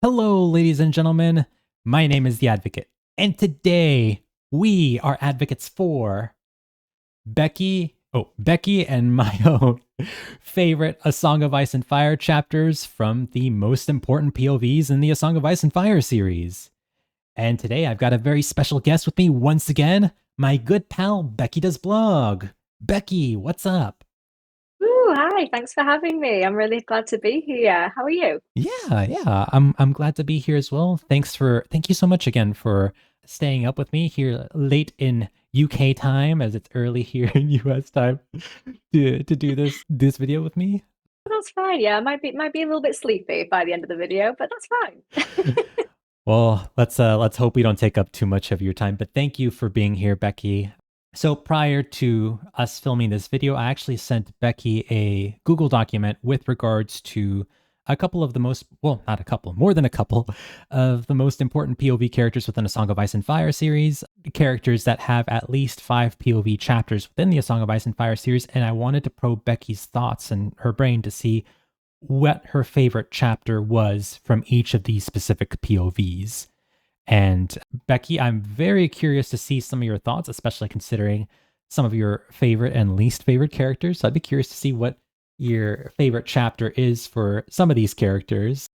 Hello, ladies and gentlemen. My name is The Advocate, and today we are advocates for Becky and my own favorite A Song of Ice and Fire chapters from the most important POVs in the A Song of Ice and Fire series. And today I've got a very special guest with me once again, my good pal Becky Does Blog. Becky, what's up? Ooh, hi, thanks for having me. I'm really glad to be here. How are you? Yeah. I'm glad to be here as well. Thank you so much again for staying up with me here late in UK time as it's early here in US time to do this video with me. That's fine. Yeah, might be a little bit sleepy by the end of the video, but that's fine. Well, let's hope we don't take up too much of your time, but thank you for being here, Becky. So prior to us filming this video, I actually sent Becky a Google document with regards to a couple of the most, well, not a couple, more than a couple of the most important POV characters within A Song of Ice and Fire series, characters that have at least 5 POV chapters within the A Song of Ice and Fire series, and I wanted to probe Becky's thoughts and her brain to see what her favorite chapter was from each of these specific POVs. And Becky, I'm very curious to see some of your thoughts, especially considering some of your favorite and least favorite characters. So I'd be curious to see what your favorite chapter is for some of these characters.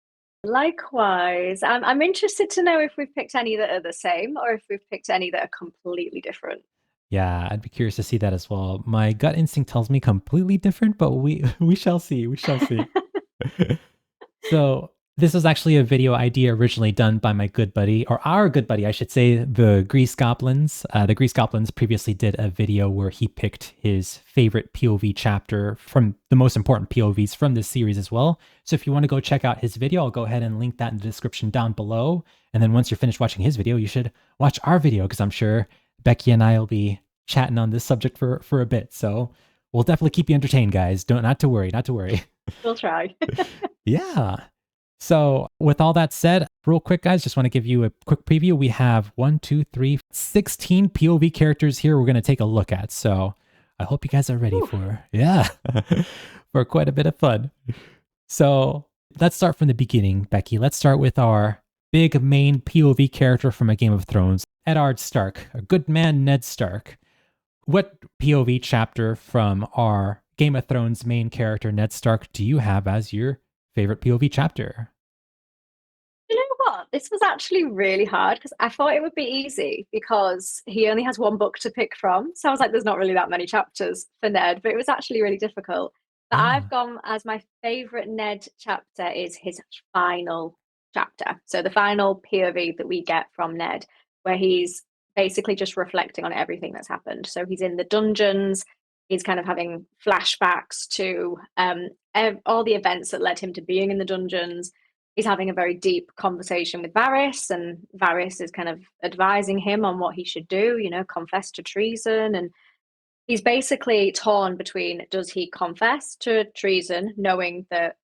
Likewise, I'm interested to know if we've picked any that are the same or if we've picked any that are completely different. Yeah, I'd be curious to see that as well. My gut instinct tells me completely different, but we we shall see. We shall see. So this was actually a video idea originally done by my good buddy, or our good buddy, I should say, the Grease Goblins. The Grease Goblins previously did a video where he picked his favorite POV chapter from the most important POVs from this series as well. So if you want to go check out his video, I'll go ahead and link that in the description down below. And then once you're finished watching his video, you should watch our video because I'm sure Becky and I will be chatting on this subject for a bit. So we'll definitely keep you entertained, guys. Don't not to worry, not to worry. We'll try. Yeah. So, with all that said, real quick, guys, just want to give you a quick preview. We have 16 POV characters here we're going to take a look at. So, I hope you guys are ready Ooh. for, yeah, for quite a bit of fun. So, let's start from the beginning, Becky. Let's start with our big main POV character from A Game of Thrones, Eddard Stark, a good man, Ned Stark. What POV chapter from our Game of Thrones main character, Ned Stark, do you have as your favorite POV chapter? You know what? This was actually really hard because I thought it would be easy because he only has one book to pick from. So I was like, there's not really that many chapters for Ned, but it was actually really difficult. But I've Yeah. gone as my favorite Ned chapter is his final chapter. So the final POV that we get from Ned, where he's basically just reflecting on everything that's happened. So he's in the dungeons, he's kind of having flashbacks to all the events that led him to being in the dungeons. He's having a very deep conversation with Varys, and Varys is kind of advising him on what he should do, confess to treason. And he's basically torn between, does he confess to treason, knowing that,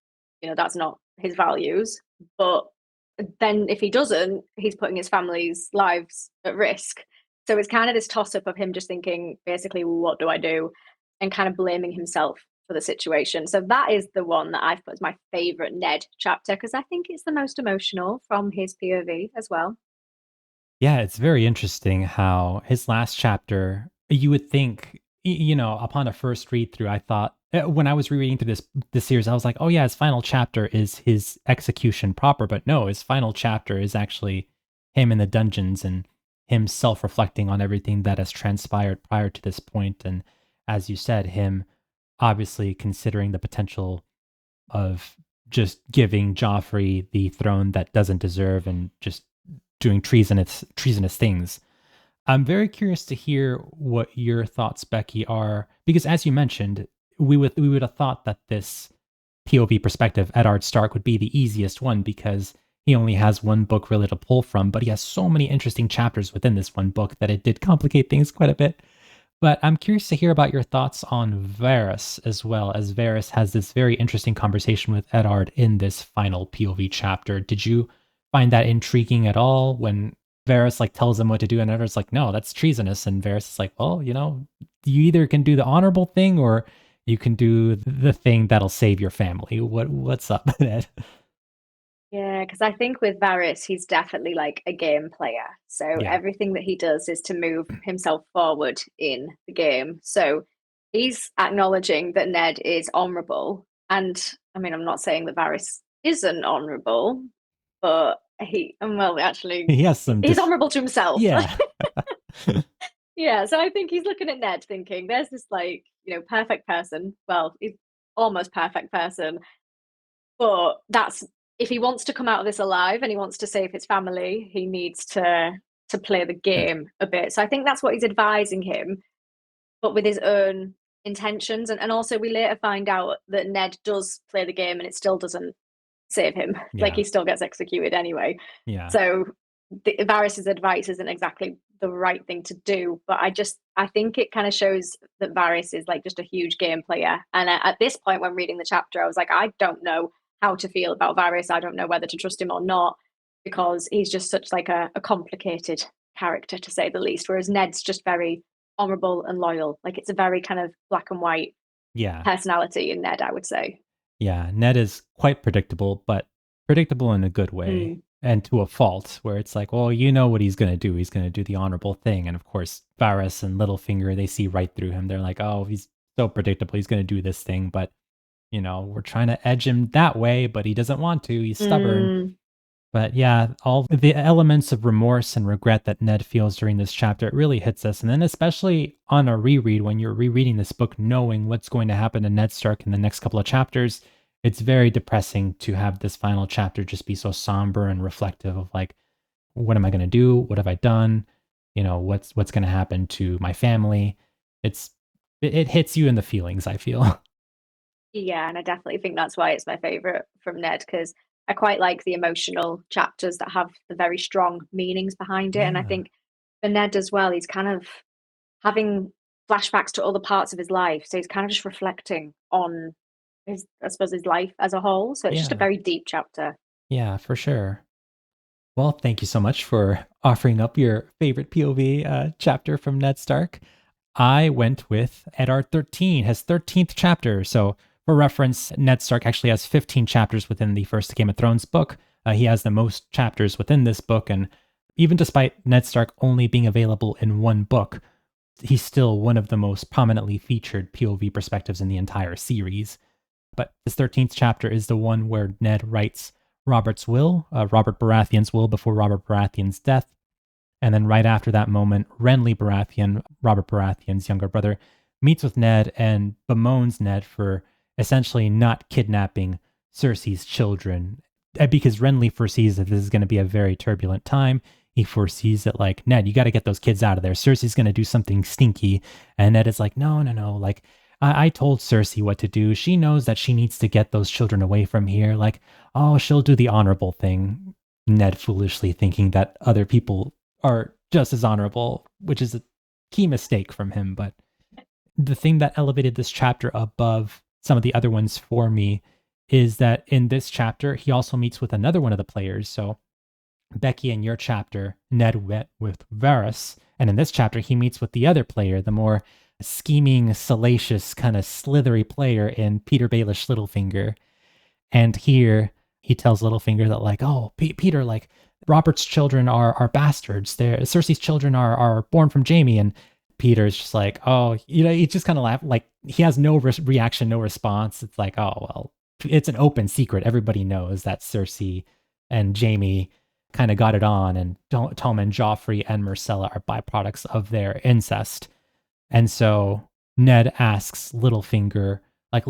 that's not his values, but then if he doesn't, he's putting his family's lives at risk. So it's kind of this toss up of him just thinking, basically, well, what do I do? And kind of blaming himself for the situation. So that is the one that I've put as my favorite Ned chapter because I think it's the most emotional from his POV as well. Yeah, it's very interesting how his last chapter, you would think, upon a first read through, I thought when I was rereading through this series, I was like, oh yeah, his final chapter is his execution proper, but no, his final chapter is actually him in the dungeons and him self-reflecting on everything that has transpired prior to this point, and as you said, him obviously considering the potential of just giving Joffrey the throne that doesn't deserve and just doing treasonous things. I'm very curious to hear what your thoughts, Becky, are because as you mentioned, we would have thought that this POV perspective, Eddard Stark, would be the easiest one because he only has one book really to pull from, but he has so many interesting chapters within this one book that it did complicate things quite a bit. But I'm curious to hear about your thoughts on Varys as well, as Varys has this very interesting conversation with Eddard in this final POV chapter. Did you find that intriguing at all when Varys tells him what to do and Eddard's like, no, that's treasonous, and Varys is like, well, you either can do the honorable thing or you can do the thing that'll save your family. What's up, Ed? Yeah, because I think with Varys, he's definitely like a game player. So Yeah. everything that he does is to move himself forward in the game. So he's acknowledging that Ned is honorable. And I mean, I'm not saying that Varys isn't honorable, but well, actually, He has some he's dis honorable to himself. yeah. Yeah, so I think he's looking at Ned thinking, there's this like, perfect person. Well, he's almost perfect person, but that's if he wants to come out of this alive and he wants to save his family, he needs to play the game a bit. So I think that's what he's advising him, but with his own intentions. And also we later find out that Ned does play the game and it still doesn't save him. Like Yeah. he still gets executed anyway. Yeah. So Varys's advice isn't exactly the right thing to do, but I think it kind of shows that Varys is like just a huge game player. And at this point, when reading the chapter, I was like, I don't know how to feel about Varys. I don't know whether to trust him or not because he's just such like a complicated character to say the least. Whereas Ned's just very honorable and loyal. Like it's a very kind of black and white Yeah. personality in Ned, I would say. Yeah. Ned is quite predictable, but predictable in a good way. Mm. And to a fault, where it's like, well, you know what he's going to do. He's going to do the honorable thing. And of course, Varys and Littlefinger, they see right through him. They're like, oh, he's so predictable. He's going to do this thing. But, we're trying to edge him that way, but he doesn't want to. He's stubborn. Mm. But yeah, all the elements of remorse and regret that Ned feels during this chapter, it really hits us. And then especially on a reread, when you're rereading this book, knowing what's going to happen to Ned Stark in the next couple of chapters, it's very depressing to have this final chapter just be so somber and reflective of like, what am I going to do? What have I done? What's going to happen to my family? It hits you in the feelings, I feel. Yeah, and I definitely think that's why it's my favorite from Ned because I quite like the emotional chapters that have the very strong meanings behind it. And I Yeah. think for Ned as well, he's kind of having flashbacks to other parts of his life. So he's kind of just reflecting on I suppose, his life as a whole. So it's just a Yeah. very deep chapter. Yeah, for sure. Well, thank you so much for offering up your favorite POV chapter from Ned Stark. I went with Eddard 13, his 13th chapter. So, for reference, Ned Stark actually has 15 chapters within the first Game of Thrones book. He has the most chapters within this book. And even despite Ned Stark only being available in one book, he's still one of the most prominently featured POV perspectives in the entire series. But this 13th chapter is the one where Ned writes Robert's will, Robert Baratheon's will before Robert Baratheon's death. And then right after that moment, Renly Baratheon, Robert Baratheon's younger brother, meets with Ned and bemoans Ned for essentially not kidnapping Cersei's children. Because Renly foresees that this is going to be a very turbulent time. He foresees that, like, Ned, you got to get those kids out of there. Cersei's going to do something stinky. And Ned is like, no, no, no. Like, I told Cersei what to do. She knows that she needs to get those children away from here. Like, oh, she'll do the honorable thing. Ned foolishly thinking that other people are just as honorable, which is a key mistake from him. But the thing that elevated this chapter above some of the other ones for me is that in this chapter, he also meets with another one of the players. So, Becky, in your chapter, Ned met with Varys. And in this chapter, he meets with the other player, the more scheming, salacious, kind of slithery player in Peter Baelish Littlefinger. And here he tells Littlefinger that, like, oh, Peter, like, Robert's children are bastards. Cersei's children are born from Jaime. And Peter's just like, oh, he just kind of laughed. Like, he has no reaction, no response. It's like, oh, well, it's an open secret. Everybody knows that Cersei and Jaime kind of got it on. And Tommen, Joffrey, and Myrcella are byproducts of their incest. And so Ned asks Littlefinger, like,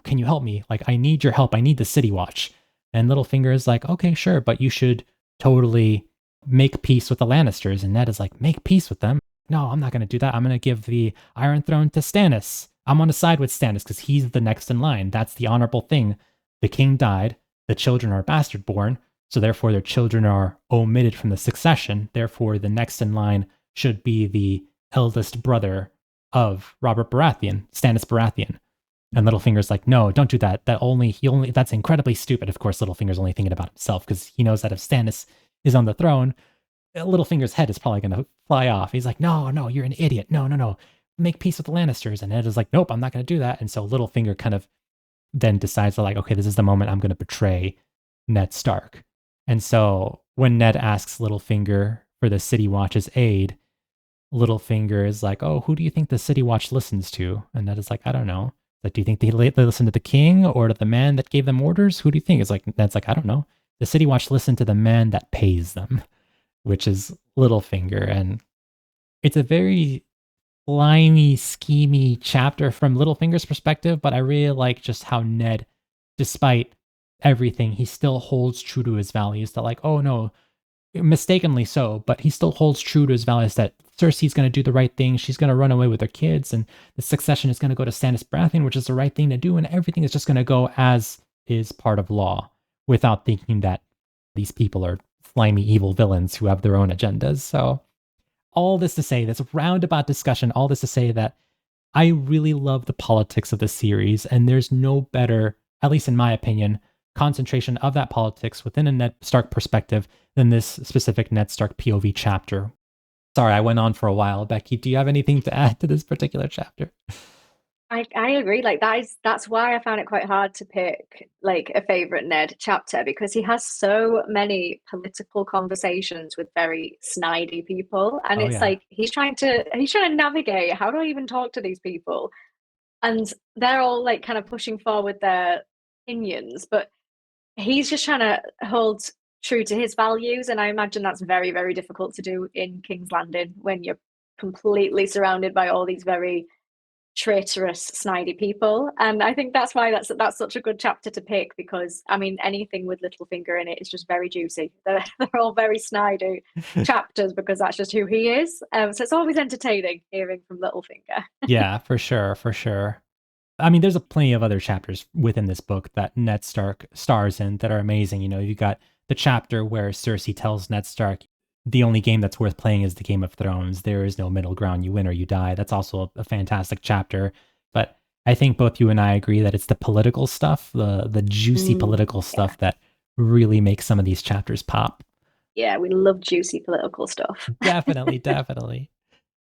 can you help me? Like, I need your help. I need the City Watch. And Littlefinger is like, okay, sure, but you should totally make peace with the Lannisters. And Ned is like, make peace with them? No, I'm not going to do that. I'm going to give the Iron Throne to Stannis. I'm on the side with Stannis because he's the next in line. That's the honorable thing. The king died. The children are bastard born. So therefore, their children are omitted from the succession. Therefore, the next in line should be the eldest brother of Robert Baratheon, Stannis Baratheon. And Littlefinger's like, no, don't do that. That's incredibly stupid. Of course, Littlefinger's only thinking about himself because he knows that if Stannis is on the throne, Littlefinger's head is probably going to fly off. He's like, no, no, you're an idiot. No, no, no. Make peace with the Lannisters. And Ned is like, nope, I'm not going to do that. And so Littlefinger kind of then decides to, like, okay, this is the moment I'm going to betray Ned Stark. And so when Ned asks Littlefinger for the City Watch's aid, Littlefinger is like, "Oh, who do you think the City Watch listens to?" And Ned is like, "I don't know." Like, do you think they listen to the king or to the man that gave them orders? Who do you think? It's like Ned's like, "I don't know." The City Watch listen to the man that pays them, which is Littlefinger, and it's a very slimy, schemy chapter from Littlefinger's perspective. But I really like just how Ned, despite everything, he still holds true to his values. That like, oh no, mistakenly so, but he still holds true to his values that Cersei's going to do the right thing. She's going to run away with her kids, and the succession is going to go to Stannis Baratheon, which is the right thing to do, and everything is just going to go as is part of law, without thinking that these people are slimy, evil villains who have their own agendas. So, all this to say, this roundabout discussion, all this to say that I really love the politics of the series, and there's no better, at least in my opinion, concentration of that politics within a Ned Stark perspective than this specific Ned Stark POV chapter. Sorry, I went on for a while. Becky, do you have anything to add to this particular chapter? I agree. Like that's why I found it quite hard to pick like a favorite Ned chapter because he has so many political conversations with very snidey people, and Oh it's yeah. like he's trying to navigate. How do I even talk to these people? And they're all like kind of pushing forward their opinions, but he's just trying to hold true to his values. And I imagine that's very, very difficult to do in King's Landing when you're completely surrounded by all these very traitorous, snidey people. And I think that's why that's such a good chapter to pick because I mean anything with Littlefinger in it is just very juicy. They're all very snidey chapters because that's just who he is. So it's always entertaining hearing from Littlefinger. Yeah, for sure, for sure. I mean, there's a plenty of other chapters within this book that Ned Stark stars in that are amazing. You know, you got the chapter where Cersei tells Ned Stark, the only game that's worth playing is the Game of Thrones. There is no middle ground. You win or you die. That's also a fantastic chapter. But I think both you and I agree that it's the political stuff, the juicy political Yeah. stuff that really makes some of these chapters pop. Yeah, we love juicy political stuff. Definitely, definitely.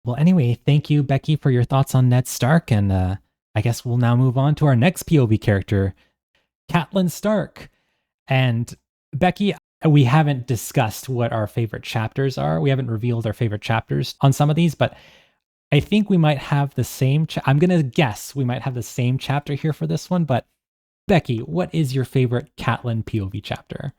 Well, anyway, thank you, Becky, for your thoughts on Ned Stark. And I guess we'll now move on to our next POV character, Catelyn Stark. And Becky, we haven't discussed what our favorite chapters are. We haven't revealed our favorite chapters on some of these, but I think we might have the same. I'm going to guess we might have the same chapter here for this one. But Becky, what is your favorite Catelyn POV chapter?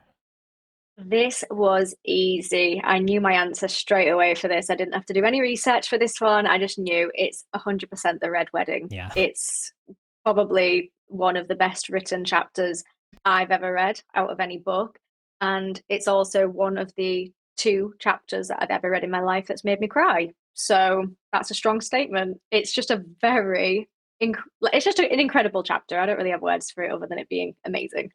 This was easy. I knew my answer straight away for this. I didn't have to do any research for this one. I just knew it's 100% the Red Wedding. Yeah. It's probably one of the best written chapters I've ever read out of any book. And it's also one of the two chapters that I've ever read in my life that's made me cry. So that's a strong statement. It's just a it's just an incredible chapter. I don't really have words for it other than it being amazing.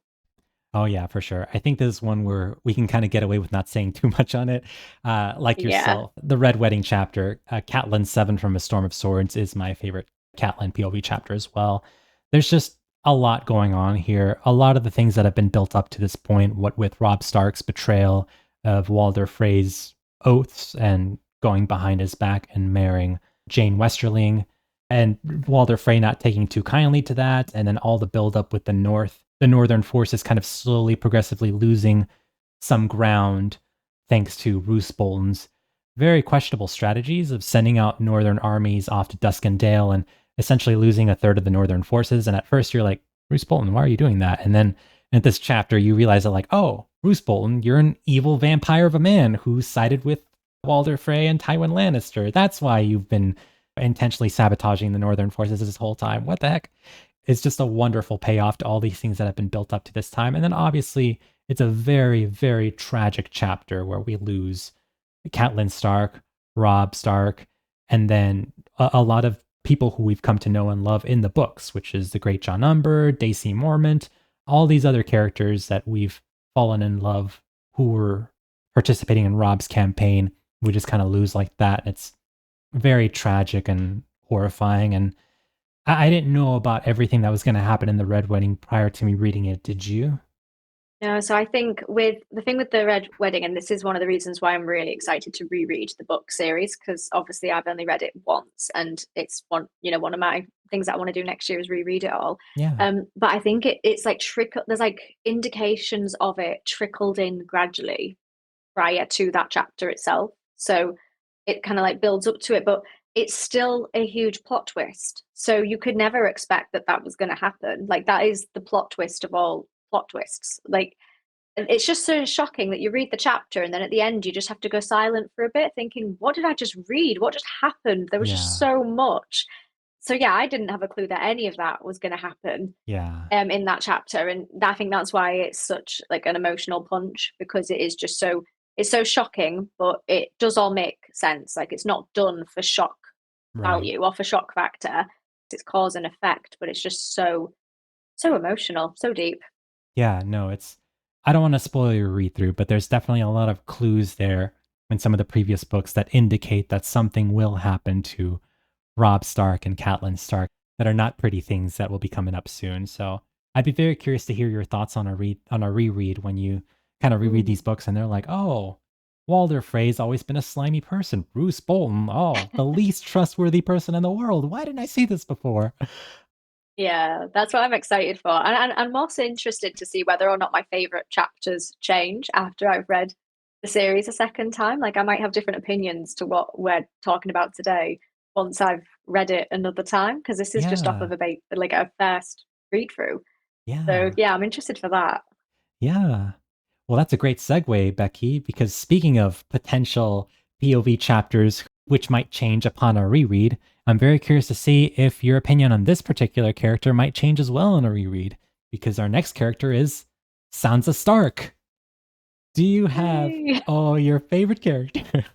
Oh yeah, for sure. I think this is one where we can kind of get away with not saying too much on it. Like Yeah. yourself, the Red Wedding chapter, Catelyn 7 from A Storm of Swords is my favorite Catelyn POV chapter as well. There's just a lot going on here. A lot of the things that have been built up to this point, what with Robb Stark's betrayal of Walder Frey's oaths and going behind his back and marrying Jane Westerling, and Walder Frey not taking too kindly to that, and then all the buildup with the northern forces kind of slowly, progressively losing some ground thanks to Roose Bolton's very questionable strategies of sending out northern armies off to Duskendale and essentially losing a third of the northern forces. And at first you're like, Roose Bolton, why are you doing that? And then in this chapter, you realize that like, oh, Roose Bolton, you're an evil vampire of a man who sided with Walder Frey and Tywin Lannister. That's why you've been intentionally sabotaging the northern forces this whole time. What the heck? It's just a wonderful payoff to all these things that have been built up to this time. And then obviously, it's a very, very tragic chapter where we lose Catelyn Stark, Robb Stark, and then a lot of people who we've come to know and love in the books, which is the great John Umber, Daisy Mormont, all these other characters that we've fallen in love who were participating in Robb's campaign. We just kind of lose like that. It's very tragic and horrifying. And I didn't know about everything that was going to happen in the Red Wedding prior to me reading it. Did you? No, so I think with the thing with the Red Wedding, and this is one of the reasons why I'm really excited to reread the book series, because obviously I've only read it once, and it's one of my things that I want to do next year is reread it all. Yeah. But I think it's like there's like indications of it trickled in gradually prior to that chapter itself. So it kind of like builds up to it, but it's still a huge plot twist. So you could never expect that that was going to happen. Like that is the plot twist of all plot twists. Like it's just so shocking that you read the chapter and then at the end you just have to go silent for a bit thinking, what did I just read? What just happened? There was just Yeah. so much. So yeah, I didn't have a clue that any of that was going to happen Yeah. in that chapter, and I think that's why it's such like an emotional punch because it is just so it's so shocking, but it does all make sense. Like it's not done for shock Right. value or for shock factor. It's cause and effect, but it's just so emotional, so deep. Yeah, no, it's I don't want to spoil your read through, but there's definitely a lot of clues there in some of the previous books that indicate that something will happen to Robb Stark and Catelyn Stark that are not pretty things that will be coming up soon. So I'd be very curious to hear your thoughts on a reread when you kind of reread Mm. these books and they're like, oh, Walder Frey's always been a slimy person. Bruce Bolton, oh, the least trustworthy person in the world. Why didn't I see this before? Yeah, that's what I'm excited for. And I'm also interested to see whether or not my favorite chapters change after I've read the series a second time. Like I might have different opinions to what we're talking about today once I've read it another time, because this is just off of Yeah, like a first read through. So yeah, yeah, I'm interested for that. yeah. Well, that's a great segue, Becky, because speaking of potential POV chapters which might change upon a reread, I'm very curious to see if your opinion on this particular character might change as well in a reread, because our next character is Sansa Stark. Do you have, Yay! oh, your favorite character?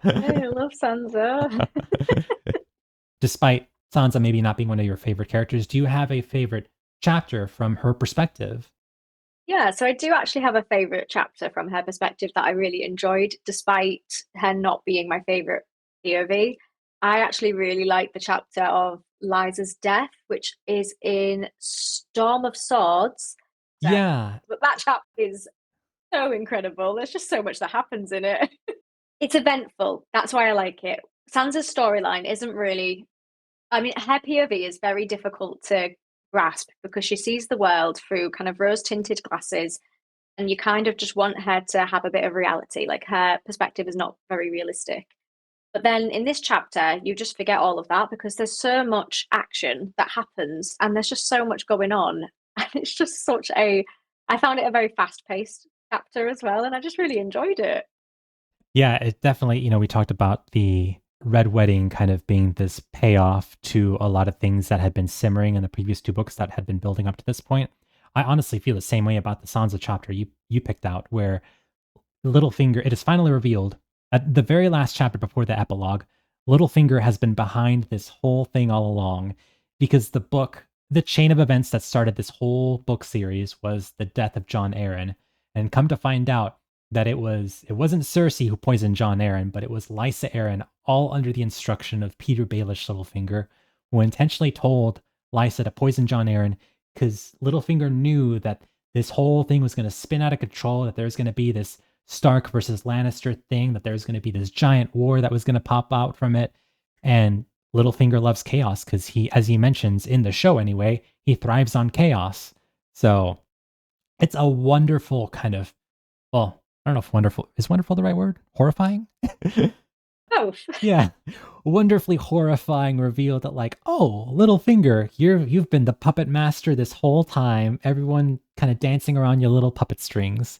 I love Sansa. Despite Sansa maybe not being one of your favorite characters, do you have a favorite chapter from her perspective? Yeah, so I do actually have a favorite chapter from her perspective that I really enjoyed, despite her not being my favorite POV. I actually really like the chapter of Lysa's death, which is in Storm of Swords. Yeah, But that chapter is so incredible. There's just so much that happens in it. It's eventful. That's why I like it. Sansa's storyline isn't really I mean, her POV is very difficult to grasp because she sees the world through kind of rose tinted glasses, and you kind of just want her to have a bit of reality. Like her perspective is not very realistic. But then in this chapter, you just forget all of that because there's so much action that happens and there's just so much going on. And it's just I found it a very fast paced chapter as well. And I just really enjoyed it. yeah, it definitely, we talked about the Red Wedding kind of being this payoff to a lot of things that had been simmering in the previous two books that had been building up to this point. I honestly feel the same way about the Sansa chapter you picked out, where Littlefinger, it is finally revealed at the very last chapter before the epilogue. Littlefinger has been behind this whole thing all along because the chain of events that started this whole book series was the death of Jon Arryn. And come to find out that it wasn't Cersei who poisoned Jon Arryn, but it was Lysa Arryn, all under the instruction of Peter Baelish Littlefinger, who intentionally told Lysa to poison Jon Arryn because Littlefinger knew that this whole thing was going to spin out of control, that there's going to be this Stark versus Lannister thing, that there's going to be this giant war that was going to pop out from it. And Littlefinger loves chaos because as he mentions in the show anyway, he thrives on chaos. So it's a wonderful kind of, well, I don't know if wonderful is wonderful the right word? Horrifying? Both. Yeah. Wonderfully horrifying reveal that like, oh, Littlefinger, you've been the puppet master this whole time. Everyone kind of dancing around your little puppet strings.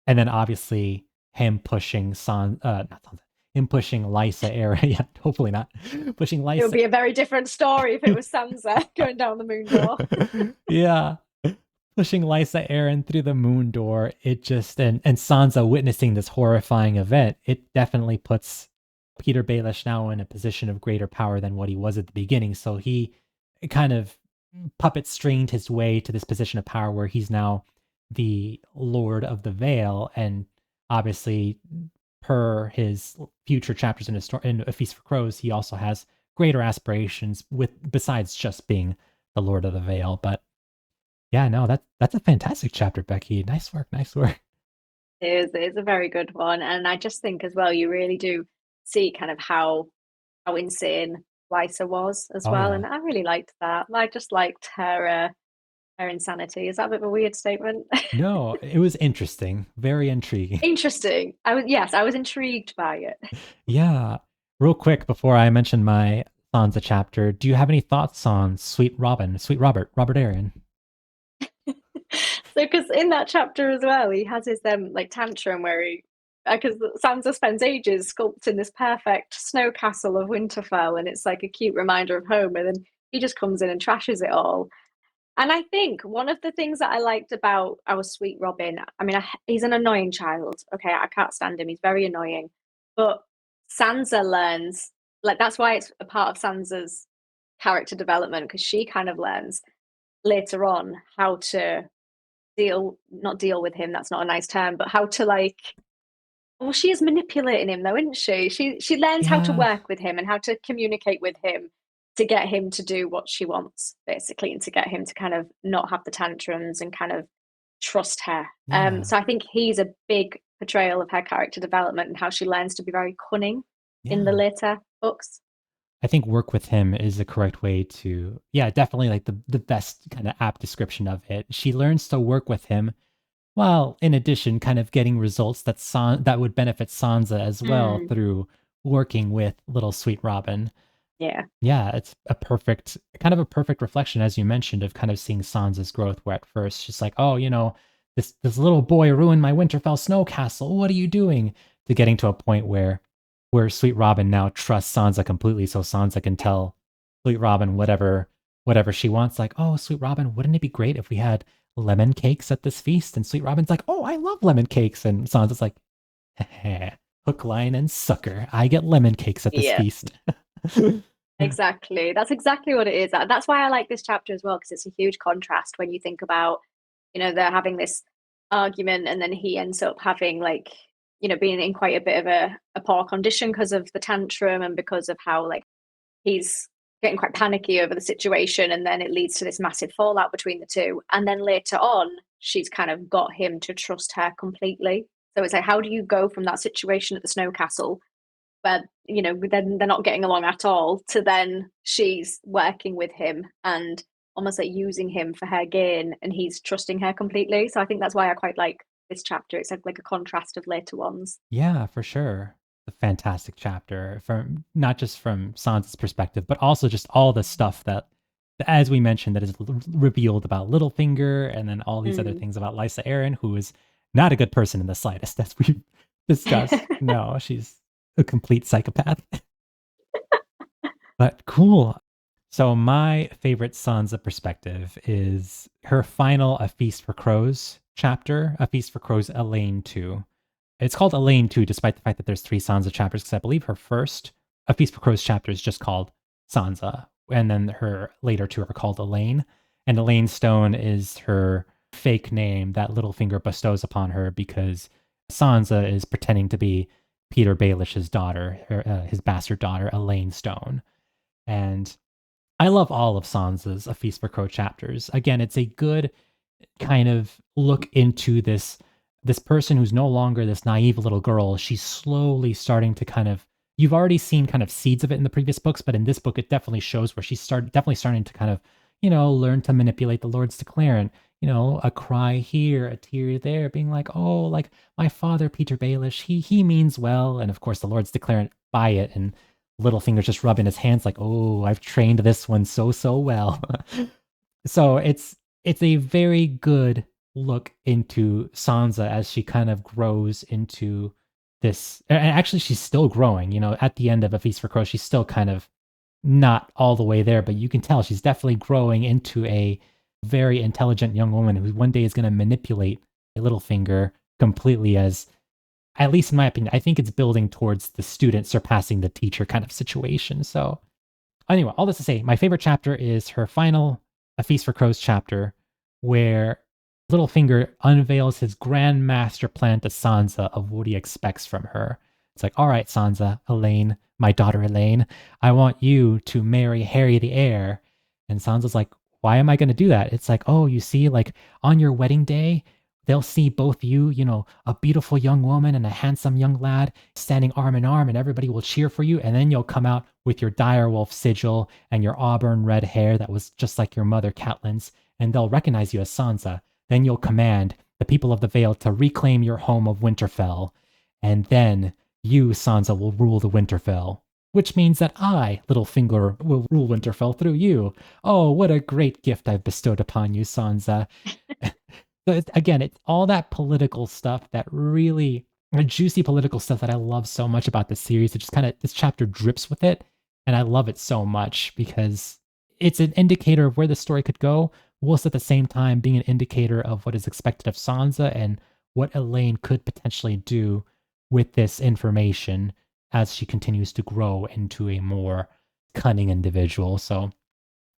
And then obviously him pushing not Sansa, him pushing Lysa area. Yeah, hopefully not. Pushing It would Lysa. be a very different story if it was Sansa going down the moon door. Yeah. Pushing Lysa Arryn through the moon door. It just and Sansa witnessing this horrifying event, it definitely puts Peter Baelish now in a position of greater power than what he was at the beginning. So he kind of puppet stringed his way to this position of power where he's now the Lord of the Vale. And obviously, per his future chapters in, in A Feast for Crows, he also has greater aspirations with besides just being the Lord of the Vale. But Yeah, no, that's a fantastic chapter, Becky. Nice work, nice work. It is a very good one. And I just think as well, you really do see kind of how insane Lysa was as Oh well. yeah. And I really liked that. I just liked her insanity. Is that a bit of a weird statement? No, it was interesting, very intriguing. Interesting. I was intrigued by it. Yeah. Real quick before I mention my Sansa chapter, do you have any thoughts on Sweet Robin, Sweet Robert, Robert Arryn? So, because in that chapter as well, he has his like tantrum where he, because Sansa spends ages sculpting this perfect snow castle of Winterfell, and it's like a cute reminder of home, and then he just comes in and trashes it all. And I think one of the things that I liked about our sweet Robin, I mean, he's an annoying child. Okay, I can't stand him. He's very annoying. But Sansa learns, like, that's why it's a part of Sansa's character development, because she kind of learns later on how to not deal with him, that's not a nice term, but how to, like, well, she is manipulating him though, isn't she? She learns how to Yeah. work with him and how to communicate with him to get him to do what she wants, basically, and to get him to kind of not have the tantrums and kind of trust her. Yeah. So I think he's a big portrayal of her character development and how she learns to be very cunning in the Yeah. later books. I think work with him is the correct way to, yeah, definitely like the best kind of apt description of it. She learns to work with him while in addition kind of getting results that would benefit Sansa as well Mm, through working with little sweet Robin. yeah. Yeah, it's a perfect kind of a perfect reflection, as you mentioned, of kind of seeing Sansa's growth, where at first she's like, oh, this little boy ruined my Winterfell snow castle. What are you doing? To getting to a point where Sweet Robin now trusts Sansa completely, so Sansa can tell Sweet Robin whatever she wants. Like, oh, Sweet Robin, wouldn't it be great if we had lemon cakes at this feast? And Sweet Robin's like, oh, I love lemon cakes. And Sansa's like, hook, line, and sucker. I get lemon cakes at this Yeah. feast. Exactly. That's exactly what it is. That's why I like this chapter as well, because it's a huge contrast when you think about, they're having this argument and then he ends up having, like, being in quite a bit of a poor condition because of the tantrum and because of how, like, he's getting quite panicky over the situation. And then it leads to this massive fallout between the two. And then later on, she's kind of got him to trust her completely. So it's like, how do you go from that situation at the snow castle where then they're not getting along at all to then she's working with him and almost like using him for her gain and he's trusting her completely. So I think that's why I quite like this chapter. It's like a contrast of later ones. Yeah, for sure. A fantastic chapter from not just from Sansa's perspective, but also just all the stuff that, as we mentioned, that is revealed about Littlefinger, and then all these other Mm. things about Lysa Arryn, who is not a good person in the slightest, as we've discussed. No, she's a complete psychopath. But cool. So my favorite Sansa perspective is her final A Feast for Crows chapter, A Feast for Crows Elaine 2. It's called Elaine 2, despite the fact that there's three Sansa chapters, because I believe her first A Feast for Crows chapter is just called Sansa, and then her later two are called Elaine. And Elaine Stone is her fake name that Littlefinger bestows upon her because Sansa is pretending to be Peter Baelish's daughter, his bastard daughter, Elaine Stone. And I love all of Sansa's A Feast for Crow chapters. Again, it's a good kind of look into this person who's no longer this naive little girl. She's slowly starting to kind of, you've already seen kind of seeds of it in the previous books, but in this book it definitely shows where definitely starting to kind of, learn to manipulate the Lord's Declarant. A cry here, a tear there, being like, oh, like my father Peter Baelish, he means well. And of course the Lord's Declarant buy it, and Littlefinger's just rubbing his hands like, oh, I've trained this one so well. So it's a very good look into Sansa as she kind of grows into this. And actually, she's still growing. At the end of A Feast for Crows, she's still kind of not all the way there, but you can tell she's definitely growing into a very intelligent young woman who one day is going to manipulate a Littlefinger completely. As, at least in my opinion, I think it's building towards the student surpassing the teacher kind of situation. So anyway, all this to say, my favorite chapter is her final A Feast for Crows chapter, where Littlefinger unveils his grand master plan to Sansa of what he expects from her. It's like, all right, Sansa, Elaine, my daughter Elaine, I want you to marry Harry the heir. And Sansa's like, why am I going to do that? It's like, oh, you see, like on your wedding day, they'll see both you, a beautiful young woman and a handsome young lad standing arm in arm, and everybody will cheer for you. And then you'll come out with your direwolf sigil and your auburn red hair that was just like your mother, Catelyn's, and they'll recognize you as Sansa. Then you'll command the people of the Vale to reclaim your home of Winterfell. And then you, Sansa, will rule the Winterfell, which means that I, Littlefinger, will rule Winterfell through you. Oh, what a great gift I've bestowed upon you, Sansa. But again, it's all that political stuff that really, juicy political stuff that I love so much about this series. It just kind of, this chapter drips with it. And I love it so much because it's an indicator of where the story could go, whilst at the same time being an indicator of what is expected of Sansa and what Elaine could potentially do with this information as she continues to grow into a more cunning individual. So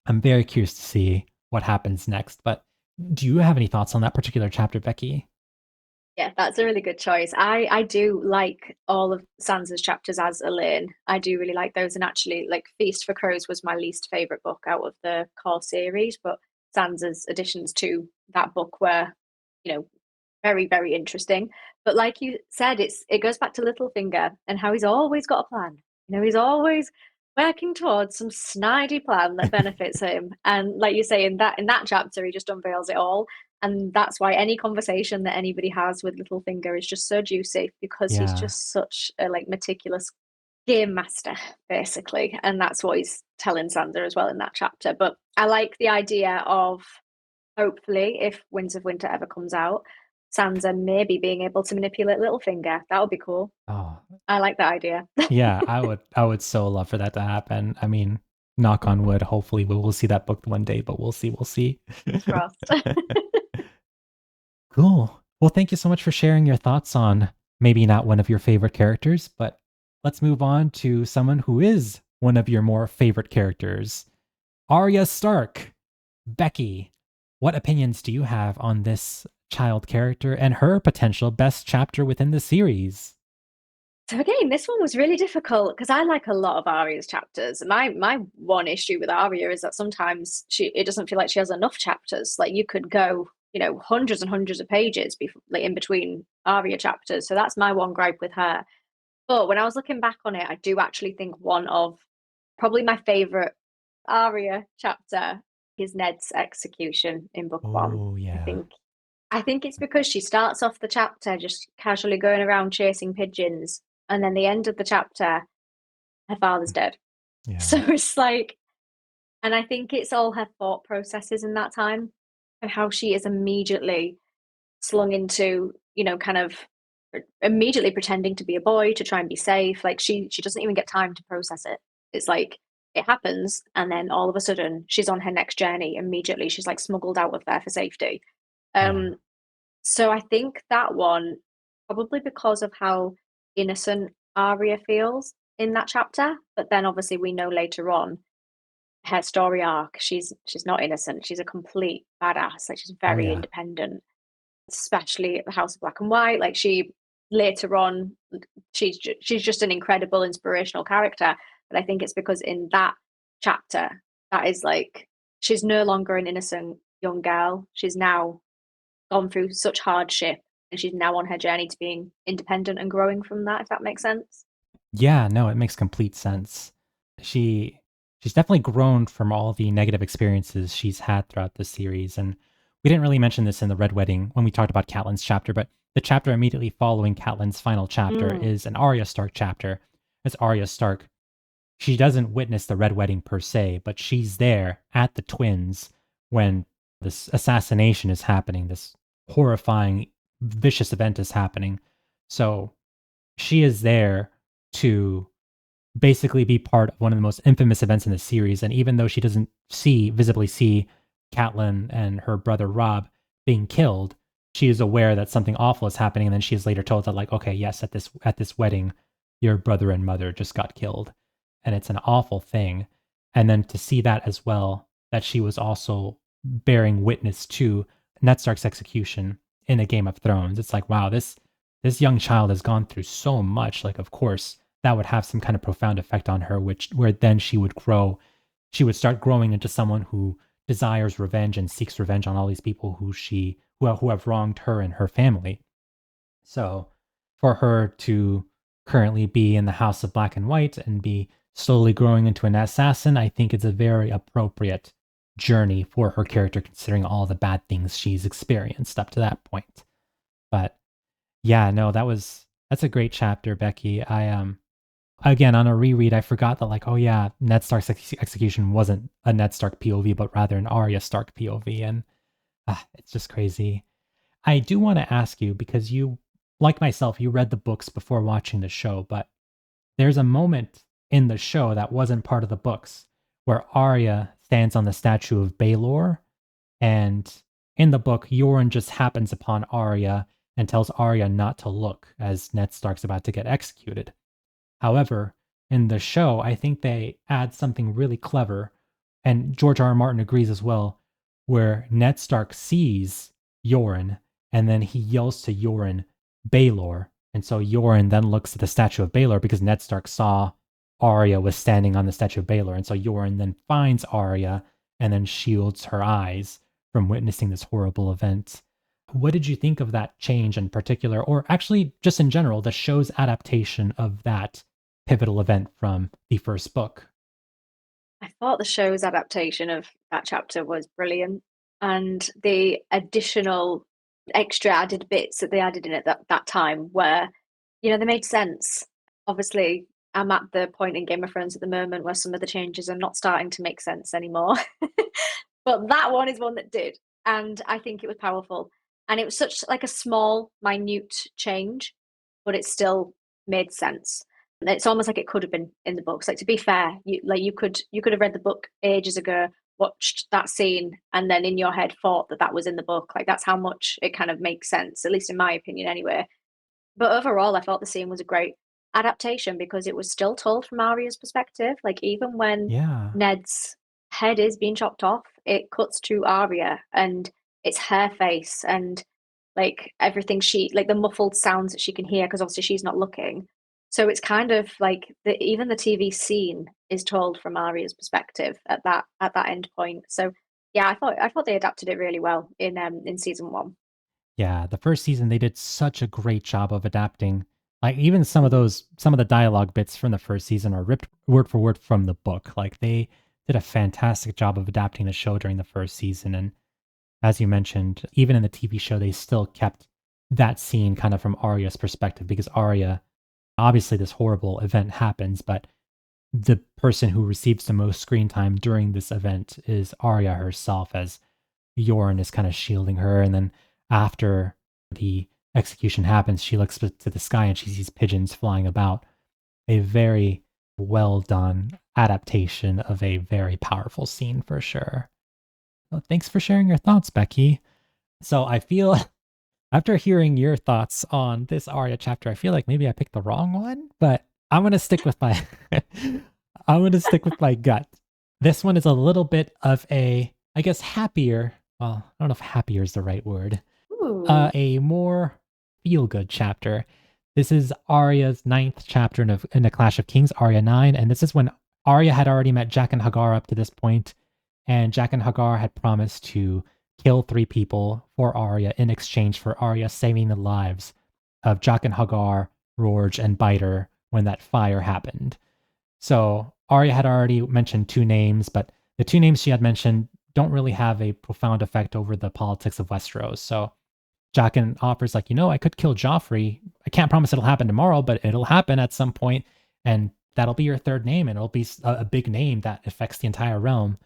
I'm very curious to see what happens next. But do you have any thoughts on that particular chapter, Becky? Yeah, that's a really good choice. I do like all of Sansa's chapters as Elaine. I do really like those, and actually, like Feast for Crows was my least favorite book out of the core series, but Sansa's additions to that book were, very, very interesting. But like you said, it goes back to Littlefinger and how he's always got a plan. He's always working towards some snidey plan that benefits him. And like you say, in that chapter, he just unveils it all. And that's why any conversation that anybody has with Littlefinger is just so juicy, because he's Yeah. just such a meticulous game master, basically. And that's what he's telling Sansa as well in that chapter. But I like the idea of, hopefully, if Winds of Winter ever comes out, Sansa maybe being able to manipulate Littlefinger. That would be cool. Oh, I like that idea. yeah. I would so love for that to happen. I mean, knock on wood. Hopefully, we will see that booked one day. But we'll see. We'll see. Fingers crossed. Cool. Well, thank you so much for sharing your thoughts on maybe not one of your favorite characters, but let's move on to someone who is one of your more favorite characters, Arya Stark. Becky, what opinions do you have on this child character and her potential best chapter within the series? So again, this one was really difficult because I like a lot of Arya's chapters. My one issue with Arya is that sometimes it doesn't feel like she has enough chapters. Like you could go, hundreds and hundreds of pages in between Arya chapters. So that's my one gripe with her. But when I was looking back on it, I do actually think one of probably my favorite Arya chapter is Ned's execution in book one. Oh, I yeah. think I think it's because she starts off the chapter just casually going around chasing pigeons, and then the end of the chapter, her father's dead. So Yeah. it's like, and I think it's all her thought processes in that time and how she is immediately slung into, kind of immediately pretending to be a boy to try and be safe. Like she doesn't even get time to process it. It's like it happens, and then all of a sudden she's on her next journey immediately. She's like smuggled out of there for safety. Yeah. Um, so I think that one, probably because of how innocent Arya feels in that chapter, but then obviously we know later on her story arc, she's not innocent. She's a complete badass. Like she's Oh, very yeah. independent, especially at the House of Black and White. Like she later on, she's just an incredible inspirational character. But I think it's because in that chapter, that is like she's no longer an innocent young girl. She's now gone through such hardship, and she's now on her journey to being independent and growing from that, if that makes sense. Yeah, no, it makes complete sense. She she's definitely grown from all the negative experiences she's had throughout the series. And we didn't really mention this in the Red Wedding when we talked about Catelyn's chapter, but the chapter immediately following Catelyn's final chapter Mm. is an Arya Stark chapter. It's Arya Stark. She doesn't witness the Red Wedding per se, but she's there at the twins when this assassination is happening, this horrifying, vicious event is happening. So she is there to basically be part of one of the most infamous events in the series. And even though she doesn't visibly see Catelyn and her brother Rob being killed, she is aware that something awful is happening. And then she is later told that, like, okay, yes, at this wedding, your brother and mother just got killed. And it's an awful thing. And then to see that as well, that she was also bearing witness to Ned Stark's execution in a Game of Thrones. It's like, wow, this young child has gone through so much. Like, of course, that would have some kind of profound effect on her, which where then she would grow. She would start growing into someone who desires revenge and seeks revenge on all these people who have wronged her and her family. So for her to currently be in the House of Black and White and be slowly growing into an assassin, I think it's a very appropriate journey for her character considering all the bad things she's experienced up to that point. But yeah, no, that's a great chapter, Becky. I again on a reread, I forgot that like, oh yeah, Ned Stark's execution wasn't a Ned Stark POV, but rather an Arya Stark POV, and it's just crazy. I do want to ask you because you, like myself, you read the books before watching the show, but there's a moment in the show that wasn't part of the books where Arya stands on the statue of Baelor, and in the book, Yoren just happens upon Arya and tells Arya not to look as Ned Stark's about to get executed. However, in the show, I think they add something really clever, and George R. R. Martin agrees as well, where Ned Stark sees Yoren, and then he yells to Yoren, Baelor. And so Yoren then looks at the statue of Baelor because Ned Stark saw Arya was standing on the statue of Baelor. And so Yoren then finds Arya and then shields her eyes from witnessing this horrible event. What did you think of that change in particular, or actually just in general, the show's adaptation of that pivotal event from the first book? I thought the show's adaptation of that chapter was brilliant, and the additional extra added bits that they added in at that time where, they made sense. Obviously, I'm at the point in Game of Thrones at the moment where some of the changes are not starting to make sense anymore. But that one is one that did, and I think it was powerful. And it was such like a small, minute change, but it still made sense. It's almost like it could have been in the books. Like to be fair, you could have read the book ages ago, watched that scene, and then in your head thought that was in the book. Like that's how much it kind of makes sense, at least in my opinion, anyway. But overall, I thought the scene was a great adaptation because it was still told from Arya's perspective. Like even when Yeah. Ned's head is being chopped off, it cuts to Arya and it's her face and like everything like the muffled sounds that she can hear because obviously she's not looking. So it's kind of like even the TV scene is told from Arya's perspective at that end point. So yeah, I thought they adapted it really well in season one. Yeah, the first season they did such a great job of adapting. Like even Mm. some of the dialogue bits from the first season are ripped word for word from the book. Like they did a fantastic job of adapting the show during the first season, and as you mentioned, even in the TV show they still kept that scene kind of from Arya's perspective because Arya, obviously this horrible event happens, but the person who receives the most screen time during this event is Arya herself, as Yoren is kind of shielding her. And then after the execution happens, she looks to the sky and she sees pigeons flying about. A very well done adaptation of a very powerful scene for sure. Well, thanks for sharing your thoughts, Becky. So I feel after hearing your thoughts on this Arya chapter, I feel like maybe I picked the wrong one, but I'm gonna stick with my I'm gonna stick with my gut. This one is a little bit of a, I guess, happier. Well, I don't know if happier is the right word. Ooh. A more feel good chapter. This is Arya's ninth chapter in the Clash of Kings, Arya 9, and this is when Arya had already met Jack and Hagar up to this point, and Jack and Hagar had promised to kill 3 people for Arya in exchange for Arya saving the lives of Jack and Hagar, Rorge, and Biter when that fire happened. So Arya had already mentioned 2 names, but the 2 names she had mentioned don't really have a profound effect over the politics of Westeros. So Jaqen offers like, I could kill Joffrey. I can't promise it'll happen tomorrow, but it'll happen at some point, and that'll be your 3rd name, and it'll be a big name that affects the entire realm.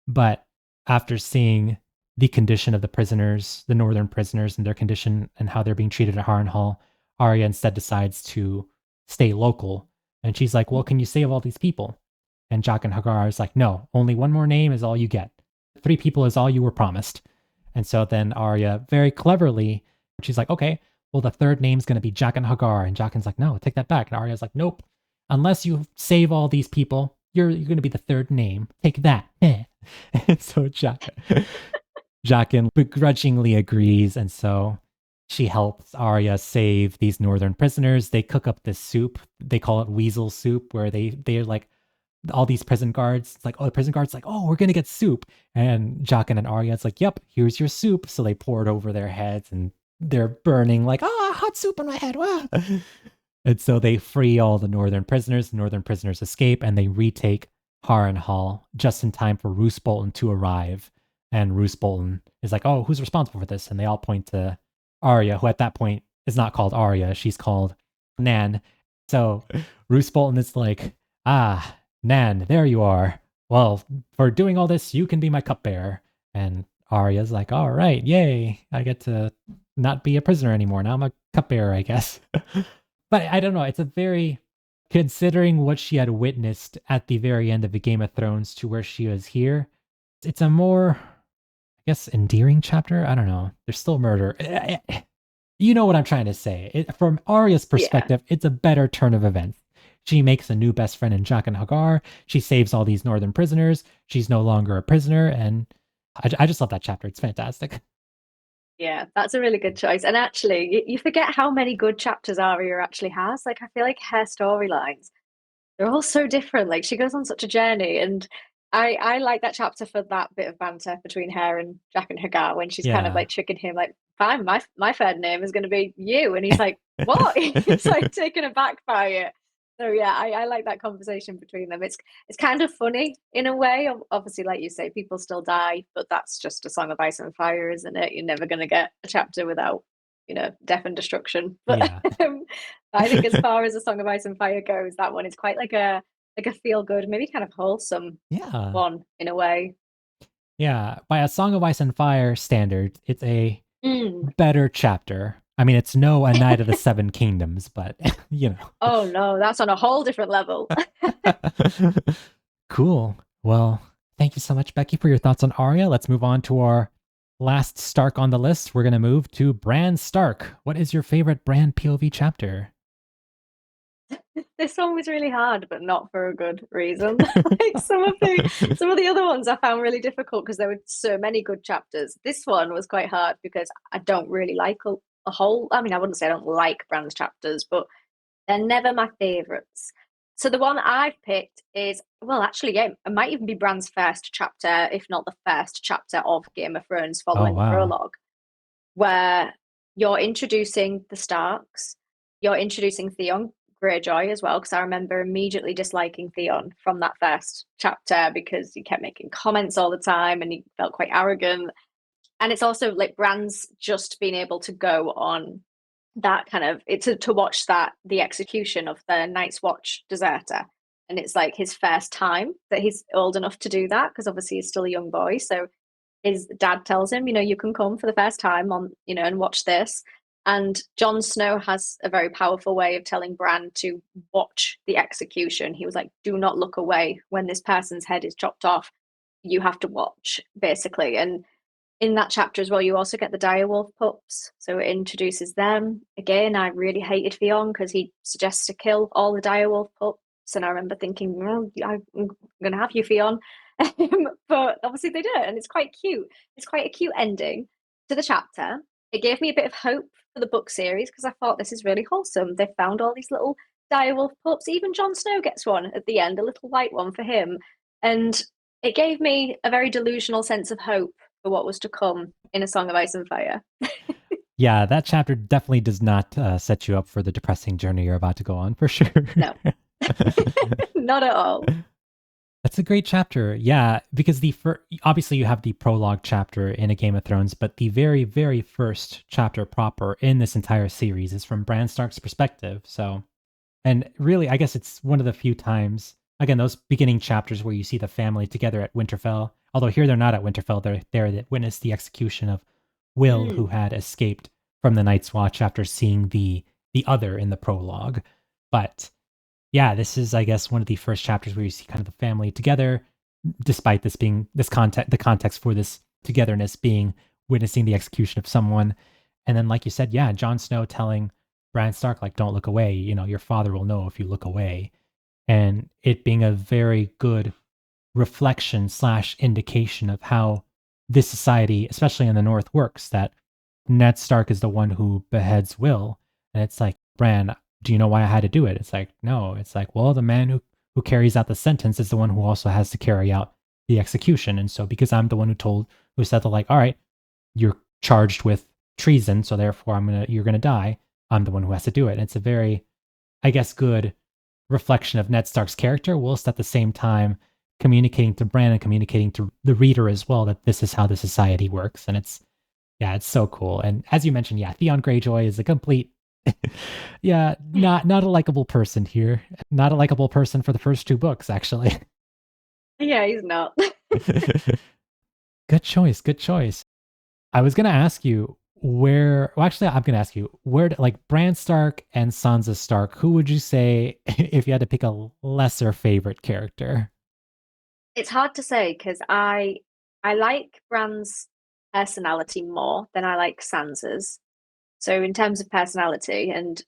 But after seeing the condition of the prisoners, the northern prisoners, and their condition and how they're being treated at Harrenhal, Arya instead decides to stay local. And she's like, well, can you save all these people? And Jaqen and Hagar is like, no, only 1 more name is all you get. 3 people is all you were promised. And so then Arya very cleverly, she's like, okay, well, the 3rd name's going to be Jaqen Hagar. And Jaqen's like, no, take that back. And Arya's like, nope, unless you save all these people, you're going to be the 3rd name. Take that. And so Jaqen begrudgingly agrees. And so she helps Arya save these northern prisoners. They cook up this soup. They call it weasel soup, where they're like all these prison guards. It's like, oh, the prison guards like, oh, we're gonna get soup. And Jaqen and Arya, it's like, yep, here's your soup. So they pour it over their heads and they're burning like, ah, hot soup on my head. Wow. And so they free all the northern prisoners. The northern prisoners escape and they retake Harrenhal just in time for Roose Bolton to arrive. And Roose Bolton is like, oh, who's responsible for this? And they all point to Arya, who at that point is not called Arya. She's called Nan. So Roose Bolton is like, ah, Nan, there you are. Well, for doing all this, you can be my cupbearer. And Arya's like, all right, yay. I get to not be a prisoner anymore. Now I'm a cupbearer, I guess. But I don't know. It's a very, considering what she had witnessed at the very end of the Game of Thrones to where she was here, it's a more, I guess, endearing chapter. I don't know. There's still murder. You know what I'm trying to say. From Arya's Yeah. perspective, it's a better turn of events. She makes a new best friend in Jaqen Hagar. She saves all these northern prisoners. She's no longer a prisoner. And I just love that chapter. It's fantastic. Yeah, that's a really good choice. And actually, you forget how many good chapters Arya actually has. Like, I feel like her storylines, they're all so different. Like, she goes on such a journey. And I like that chapter for that bit of banter between her and Jack and Hagar when she's kind of Yeah. like tricking him, like, fine, my third name is going to be you. And he's like, what? He's like taken aback by it. So yeah, I like that conversation between them. It's kind of funny in a way. Obviously, like you say, people still die, but that's just a Song of Ice and Fire, isn't it? You're never going to get a chapter without, death and destruction. But Yeah. I think as far as a Song of Ice and Fire goes, that one is quite like a feel good, maybe kind of wholesome Yeah. one in a way. Yeah. By a Song of Ice and Fire standard, it's a Mm. better chapter. I mean, it's no A Knight of the Seven Kingdoms, but you Oh no, that's on a whole different level. know. Cool. Well, thank you so much, Becky, for your thoughts on Arya. Let's move on to our last Stark on the list. We're going to move to Bran Stark. What is your favorite Bran POV chapter? This one was really hard, but not for a good reason. Like some of the other ones I found really difficult because there were so many good chapters. This one was quite hard because I don't really like a whole. I mean, I wouldn't say I don't like Brand's chapters, but they're never my favorites. So the one I've picked is, well, actually, yeah, it might even be Brand's first chapter, if not the first chapter of Game of Thrones Oh, following the wow. prologue, where you're introducing the Starks, you're introducing Theon Greyjoy as well, because I remember immediately disliking Theon from that first chapter because he kept making comments all the time and he felt quite arrogant. And it's also like Bran's just being able to go on that kind of it's to watch that the execution of the Night's Watch deserter. And it's like his first time that he's old enough to do that because obviously he's still a young boy. So his dad tells him, you can come for the first time on, and watch this. And Jon Snow has a very powerful way of telling Bran to watch the execution. He was like, do not look away when this person's head is chopped off. You have to watch, basically. And in that chapter as well, you also get the direwolf pups. So it introduces them. Again, I really hated Theon because he suggests to kill all the direwolf pups. And I remember thinking, well, I'm going to have you, Theon. But obviously they did. And it's quite cute. It's quite a cute ending to the chapter. It gave me a bit of hope for the book series because I thought this is really wholesome. They found all these little direwolf pups. Even Jon Snow gets one at the end, a little white one for him. And it gave me a very delusional sense of hope for what was to come in A Song of Ice and Fire. Yeah, that chapter definitely does not set you up for the depressing journey you're about to go on, for sure. No, not at all. That's a great chapter. Yeah, because obviously you have the prologue chapter in A Game of Thrones, but the very, very first chapter proper in this entire series is from Bran Stark's perspective. So, and really, I guess it's one of the few times, again, those beginning chapters where you see the family together at Winterfell. Although here they're not at Winterfell, they're there that witness the execution of Will, who Mm. had escaped from the Night's Watch after seeing the other in the prologue. But yeah, this is, I guess, one of the first chapters where you see kind of the family together, despite this being the context for this togetherness being witnessing the execution of someone. And then, like you said, yeah, Jon Snow telling Bran Stark, like, don't look away. Your father will know if you look away. And it being a very good reflection slash indication of how this society, especially in the North, works. That Ned Stark is the one who beheads Will. And it's like, Bran, do you know why I had to do it? It's like, no. It's like, well, the man who carries out the sentence is the one who also has to carry out the execution. And so because I'm the one who said like, all right, you're charged with treason, so therefore you're gonna die. I'm the one who has to do it. And it's a very, I guess, good reflection of Ned Stark's character, whilst at the same time communicating to Bran and communicating to the reader as well that this is how the society works. And it's so cool. And as you mentioned, yeah, Theon Greyjoy is a complete yeah, not a likable person here. Not a likable person for the first two books, actually. Yeah, he's not. Good choice, good choice. I was gonna ask you well, actually, I'm gonna ask you like Bran Stark and Sansa Stark, who would you say if you had to pick a lesser favorite character? It's hard to say because I like Bran's personality more than I like Sansa's. So in terms of personality and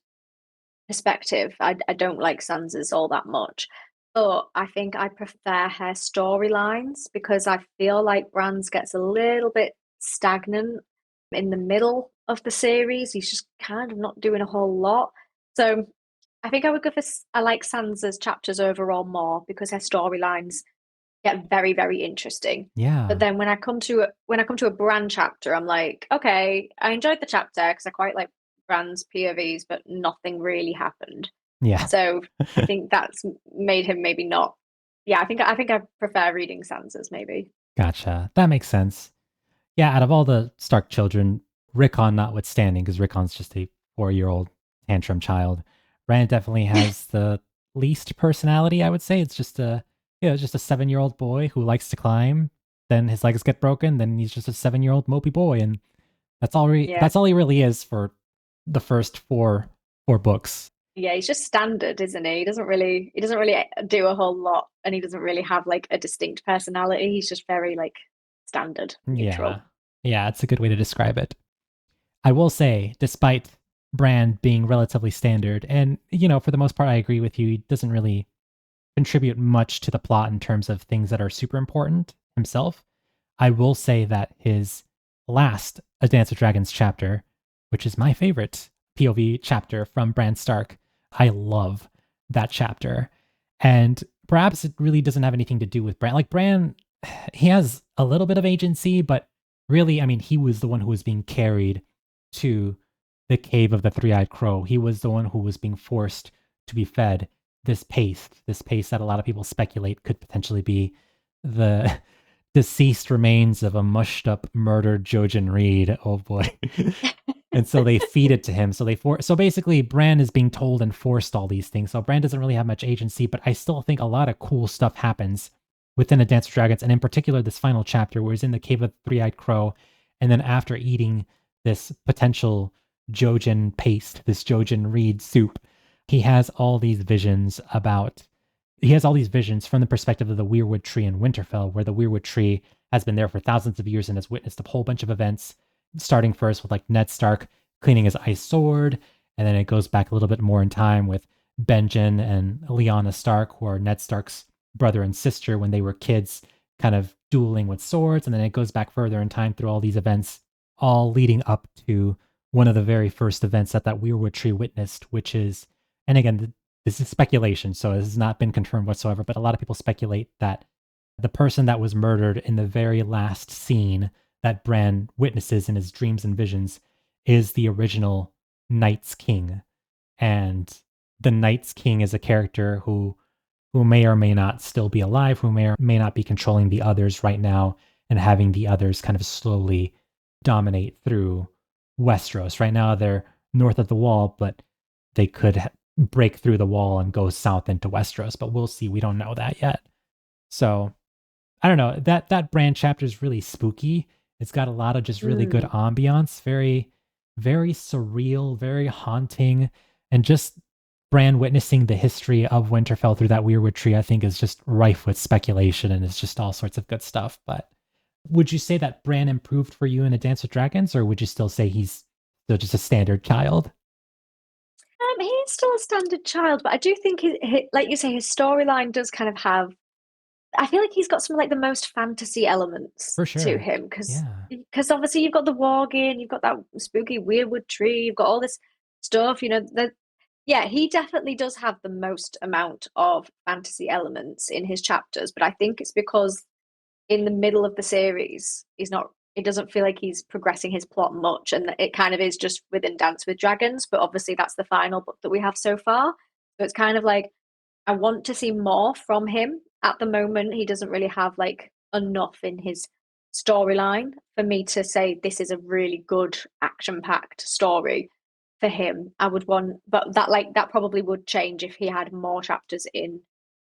perspective, I don't like Sansa's all that much. But I think I prefer her storylines because I feel like Bran's gets a little bit stagnant in the middle of the series. He's just kind of not doing a whole lot. So I think I would go for I like Sansa's chapters overall more because her storylines get very, very interesting. But Yeah, then when I come to a Bran chapter, I'm like, okay, I enjoyed the chapter because I quite like Bran's POVs, but nothing really happened. yeah, So I think that's made him maybe not. Yeah, I think I prefer reading Sansa's maybe. gotcha. That makes sense. Yeah, out of all the Stark children, Rickon notwithstanding, because Rickon's just a 4-year-old tantrum child, Bran definitely has the least personality, I would say. It's just just a 7-year-old boy who likes to climb. Then his legs get broken. Then he's just a 7-year-old mopey boy, and Yeah, that's all he really is for the first four books. yeah, he's just standard, isn't he? He doesn't really do a whole lot, and he doesn't really have like a distinct personality. He's just very like standard, Yeah, neutral. yeah, it's a good way to describe it. I will say, despite Bran being relatively standard, and for the most part, I agree with you. He doesn't really contribute much to the plot in terms of things that are super important himself. I will say that his last A Dance with Dragons chapter, which is my favorite POV chapter from Bran Stark, I love that chapter. And perhaps it really doesn't have anything to do with Bran. Like Bran, he has a little bit of agency, but really, I mean, he was the one who was being carried to the cave of the three-eyed crow. He was the one who was being forced to be fed this paste that a lot of people speculate could potentially be the deceased remains of a mushed up, murdered Jojen Reed. Oh boy. And so they feed it to him. So basically Bran is being told and forced all these things. So Bran doesn't really have much agency, but I still think a lot of cool stuff happens within A Dance with Dragons, and in particular this final chapter where he's in the cave of the three-eyed crow, and then after eating this potential Jojen paste, this Jojen Reed soup, he has all these visions about he has all these visions from the perspective of the Weirwood tree in Winterfell, where the Weirwood tree has been there for thousands of years and has witnessed a whole bunch of events, starting first with like Ned Stark cleaning his ice sword, and then it goes back a little bit more in time with Benjen and Lyanna Stark, who are Ned Stark's brother and sister when they were kids, kind of dueling with swords, and then it goes back further in time through all these events, all leading up to one of the very first events that Weirwood tree witnessed, which is, and again, this is speculation, so it has not been confirmed whatsoever, but a lot of people speculate that the person that was murdered in the very last scene that Bran witnesses in his dreams and visions is the original Night's King. And the Night's King is a character who may or may not still be alive, who may or may not be controlling the others right now and having the others kind of slowly dominate through Westeros. Right now they're north of the wall, but they could break through the wall and go south into Westeros, but we'll see. We don't know that yet. So I don't know. That Bran chapter is really spooky. It's got a lot of just really good Mm. ambiance, very, very surreal, very haunting, and just Bran witnessing the history of Winterfell through that Weirwood tree, I think, is just rife with speculation and it's just all sorts of good stuff. But would you say that Bran improved for you in A Dance with Dragons, or would you still say he's still just a standard child? He's still a standard child, but I do think like you say, his storyline does kind of have. I feel like he's got some of like the most fantasy elements For to sure. him Yeah. because obviously you've got the warging, you've got that spooky weirwood tree, you've got all this stuff. Yeah, he definitely does have the most amount of fantasy elements in his chapters, but I think it's because in the middle of the series, it doesn't feel like he's progressing his plot much, and it kind of is just within Dance with Dragons, but obviously that's the final book that we have so far. So it's kind of like I want to see more from him. At the moment, he doesn't really have like enough in his storyline for me to say this is a really good action-packed story for him. I would want, but that probably would change if he had more chapters in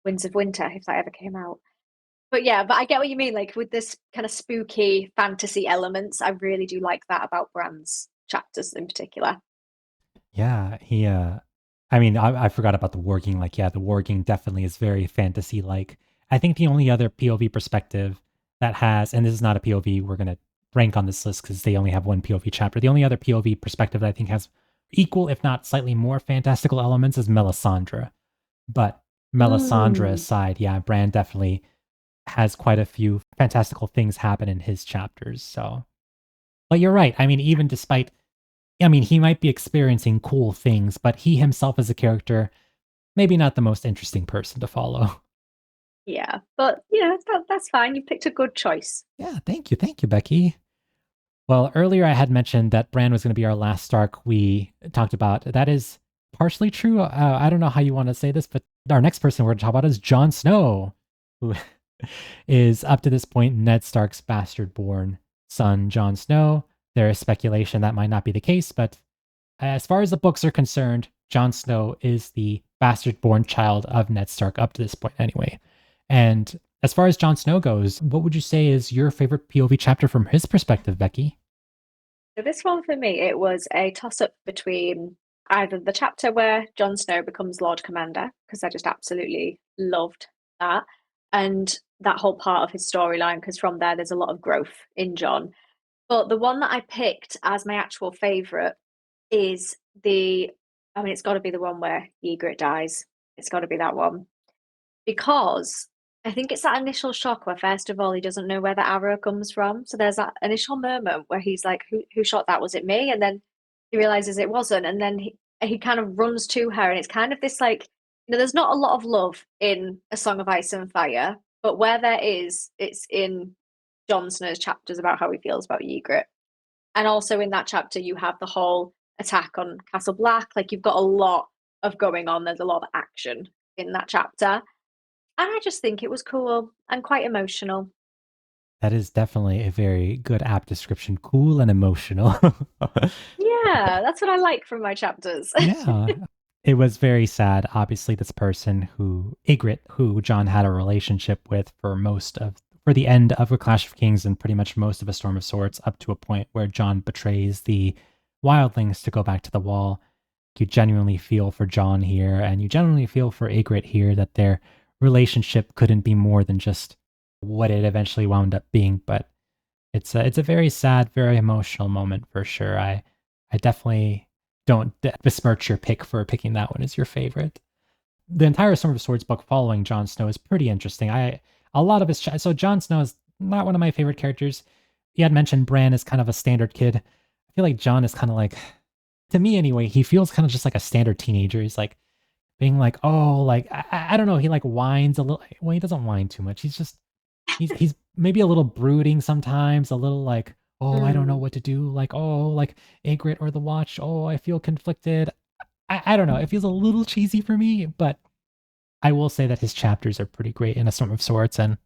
Winds of Winter if that ever came out. But yeah, but I get what you mean. Like with this kind of spooky fantasy elements, I really do like that about Bran's chapters in particular. Yeah, I mean, I forgot about the warging. Like, yeah, the warging definitely is very fantasy like. I think the only other POV perspective that has, and this is not a POV we're gonna rank on this list because they only have one POV chapter. The only other POV perspective that I think has equal, if not slightly more fantastical elements is Melisandre. But Melisandre Mm. aside, yeah, Bran definitely has quite a few fantastical things happen in his chapters. So, but you're right. I mean, even despite, I mean, he might be experiencing cool things, but he himself as a character, maybe not the most interesting person to follow. Yeah, but that's fine. You picked a good choice. Yeah, thank you, Becky. Well, earlier I had mentioned that Bran was going to be our last Stark we talked about. That is partially true. I don't know how you want to say this, but our next person we're going to talk about is Jon Snow, who is up to this point Ned Stark's bastard-born son, Jon Snow. There is speculation that might not be the case, but as far as the books are concerned, Jon Snow is the bastard-born child of Ned Stark up to this point, anyway. And as far as Jon Snow goes, what would you say is your favorite POV chapter from his perspective, Becky? So this one for me, it was a toss-up between either the chapter where Jon Snow becomes Lord Commander, because I just absolutely loved that, and that whole part of his storyline, because from there there's a lot of growth in Jon. But the one that I picked as my actual favorite is I mean, it's got to be the one where Ygritte dies. It's got to be that one because I think it's that initial shock where first of all he doesn't know where the arrow comes from. So there's that initial moment where he's like, "Who shot that? Was it me?" And then he realizes it wasn't, and then he kind of runs to her, and it's kind of this like, there's not a lot of love in A Song of Ice and Fire, but where there is, it's in Jon Snow's chapters about how he feels about Ygritte. And also in that chapter, you have the whole attack on Castle Black. Like you've got a lot of going on. There's a lot of action in that chapter. And I just think it was cool and quite emotional. That is definitely a very good app description. Cool and emotional. Yeah, that's what I like from my chapters. Yeah. It was very sad. Obviously, this person Ygritte, who John had a relationship with for the end of A Clash of Kings and pretty much most of A Storm of Swords, up to a point where John betrays the wildlings to go back to the wall. You genuinely feel for John here, and you genuinely feel for Ygritte here that their relationship couldn't be more than just what it eventually wound up being. But it's a very sad, very emotional moment for sure. I definitely don't besmirch your pick for picking that one as your favorite. The entire Storm of Swords book following Jon Snow is pretty interesting. A lot of his so Jon Snow is not one of my favorite characters. You had mentioned Bran is kind of a standard kid. I feel like Jon is kind of like, to me anyway, he feels kind of just like a standard teenager. He's like being like, oh, like I don't know. He like whines a little. Well, he doesn't whine too much. He's maybe a little brooding sometimes, a little like, oh, I don't know Mm. what to do. Like, oh, like Ygritte or the Watch. Oh, I feel conflicted. I don't know. It feels a little cheesy for me, but I will say that his chapters are pretty great in A Storm of Swords, and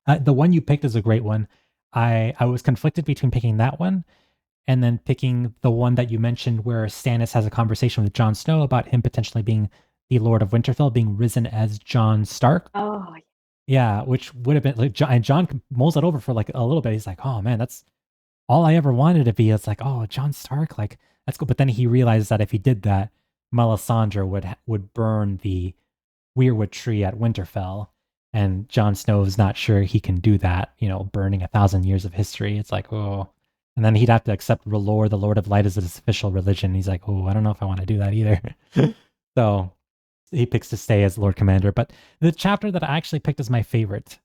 the one you picked is a great one. I was conflicted between picking that one and then picking the one that you mentioned where Stannis has a conversation with Jon Snow about him potentially being the Lord of Winterfell, being risen as Jon Stark. Oh, Yeah, which would have been like John mulls it over for like a little bit. He's like, "Oh man, that's all I ever wanted to be." It's like, "Oh, Jon Stark, like that's cool." But then he realizes that if he did that, Melisandre would burn the weirwood tree at Winterfell, and Jon Snow is not sure he can do that. You know, burning 1,000 years of history. It's like, oh, and then he'd have to accept R'hllor, the Lord of Light, as his official religion. He's like, oh, I don't know if I want to do that either. So he picks to stay as Lord Commander. But the chapter that I actually picked as my favorite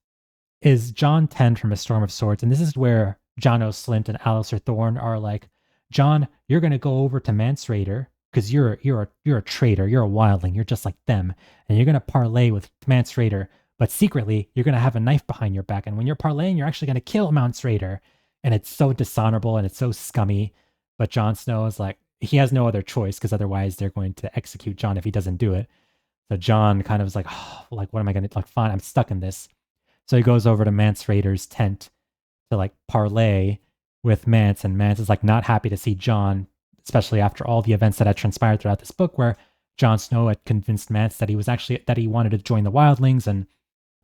is John 10 from A Storm of Swords. And this is where Jon Slint and Alistair Thorne are like, John, you're going to go over to Mance Rayder because you're a traitor, you're a wildling, you're just like them, and you're gonna parlay with Mance Rayder, but secretly you're gonna have a knife behind your back, and when you're parlaying, you're actually gonna kill Mance Rayder, and it's so dishonorable and it's so scummy. But Jon Snow is like he has no other choice because otherwise they're going to execute Jon if he doesn't do it. So Jon kind of is like, oh, like what am I gonna like? Fine, I'm stuck in this. So he goes over to Mance Rayder's tent to like parlay with Mance, and Mance is like not happy to see Jon, especially after all the events that had transpired throughout this book, where Jon Snow had convinced Mance that he wanted to join the Wildlings, and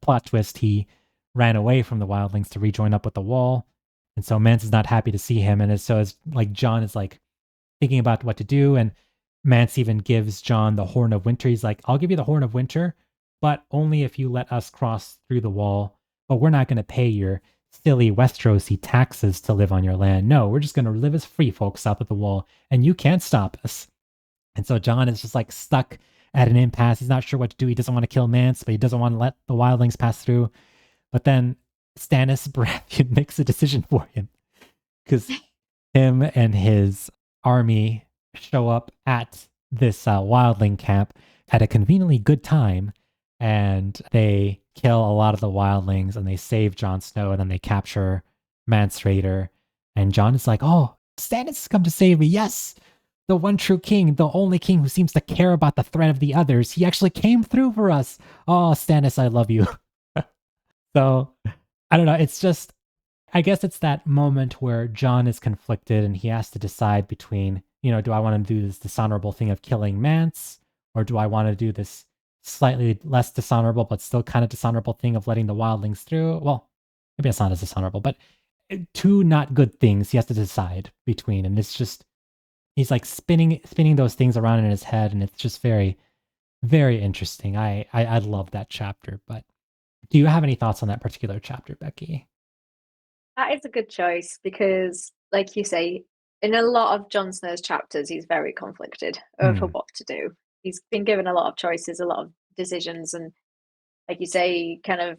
plot twist, he ran away from the Wildlings to rejoin up with the Wall, and so Mance is not happy to see him, and as like Jon is like thinking about what to do, and Mance even gives Jon the Horn of Winter. He's like, I'll give you the Horn of Winter, but only if you let us cross through the wall. But we're not going to pay your silly Westerosi taxes to live on your land. No, we're just going to live as free folks south of the wall, and you can't stop us. And so Jon is just like stuck at an impasse. He's not sure what to do. He doesn't want to kill Mance, but he doesn't want to let the wildlings pass through. But then Stannis Baratheon makes a decision for him because him and his army show up at this wildling camp at a conveniently good time, and they kill a lot of the wildlings, and they save Jon Snow, and then they capture Mance Rayder. And Jon is like, oh, Stannis has come to save me. Yes, the one true king, the only king who seems to care about the threat of the others. He actually came through for us. Oh, Stannis, I love you. So I don't know. It's just, I guess it's that moment where Jon is conflicted and he has to decide between, do I want to do this dishonorable thing of killing Mance, or do I want to do this slightly less dishonorable but still kind of dishonorable thing of letting the wildlings through? Well, maybe it's not as dishonorable, but two not good things he has to decide between, and it's just he's like spinning those things around in his head, and it's just very, very interesting. I love that chapter. But do you have any thoughts on that particular chapter, Becky? That is a good choice because, like you say, in a lot of Jon Snow's chapters, he's very conflicted over Hmm. what to do. He's been given a lot of choices, a lot of decisions, and like you say, kind of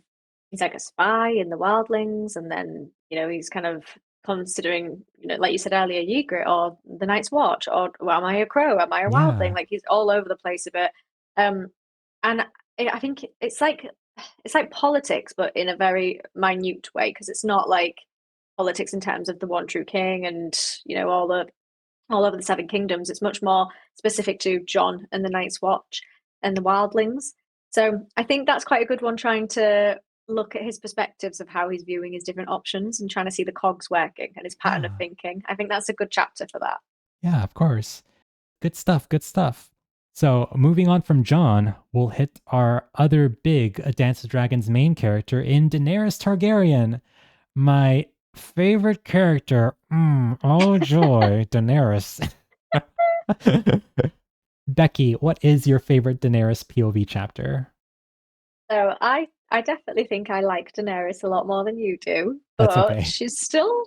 he's like a spy in the wildlings, and then he's kind of considering, like you said earlier, Ygritte or the Night's Watch, or well, am I a crow? Am I a wildling? Yeah. Like he's all over the place a bit. And I think it's like politics, but in a very minute way, because it's not like politics in terms of the one true king and all over the Seven Kingdoms. It's much more specific to Jon and the Night's Watch and the wildlings. So I think that's quite a good one, trying to look at his perspectives of how he's viewing his different options and trying to see the cogs working and his pattern of Yeah. thinking. I think that's a good chapter for that. Yeah, of course. Good stuff. Good stuff. So, moving on from Jon, we'll hit our other big A Dance with Dragons main character in Daenerys Targaryen. My favorite character. Oh, joy. Daenerys. Becky, what is your favorite Daenerys POV chapter? So I definitely think I like Daenerys a lot more than you do, That's but okay. she's still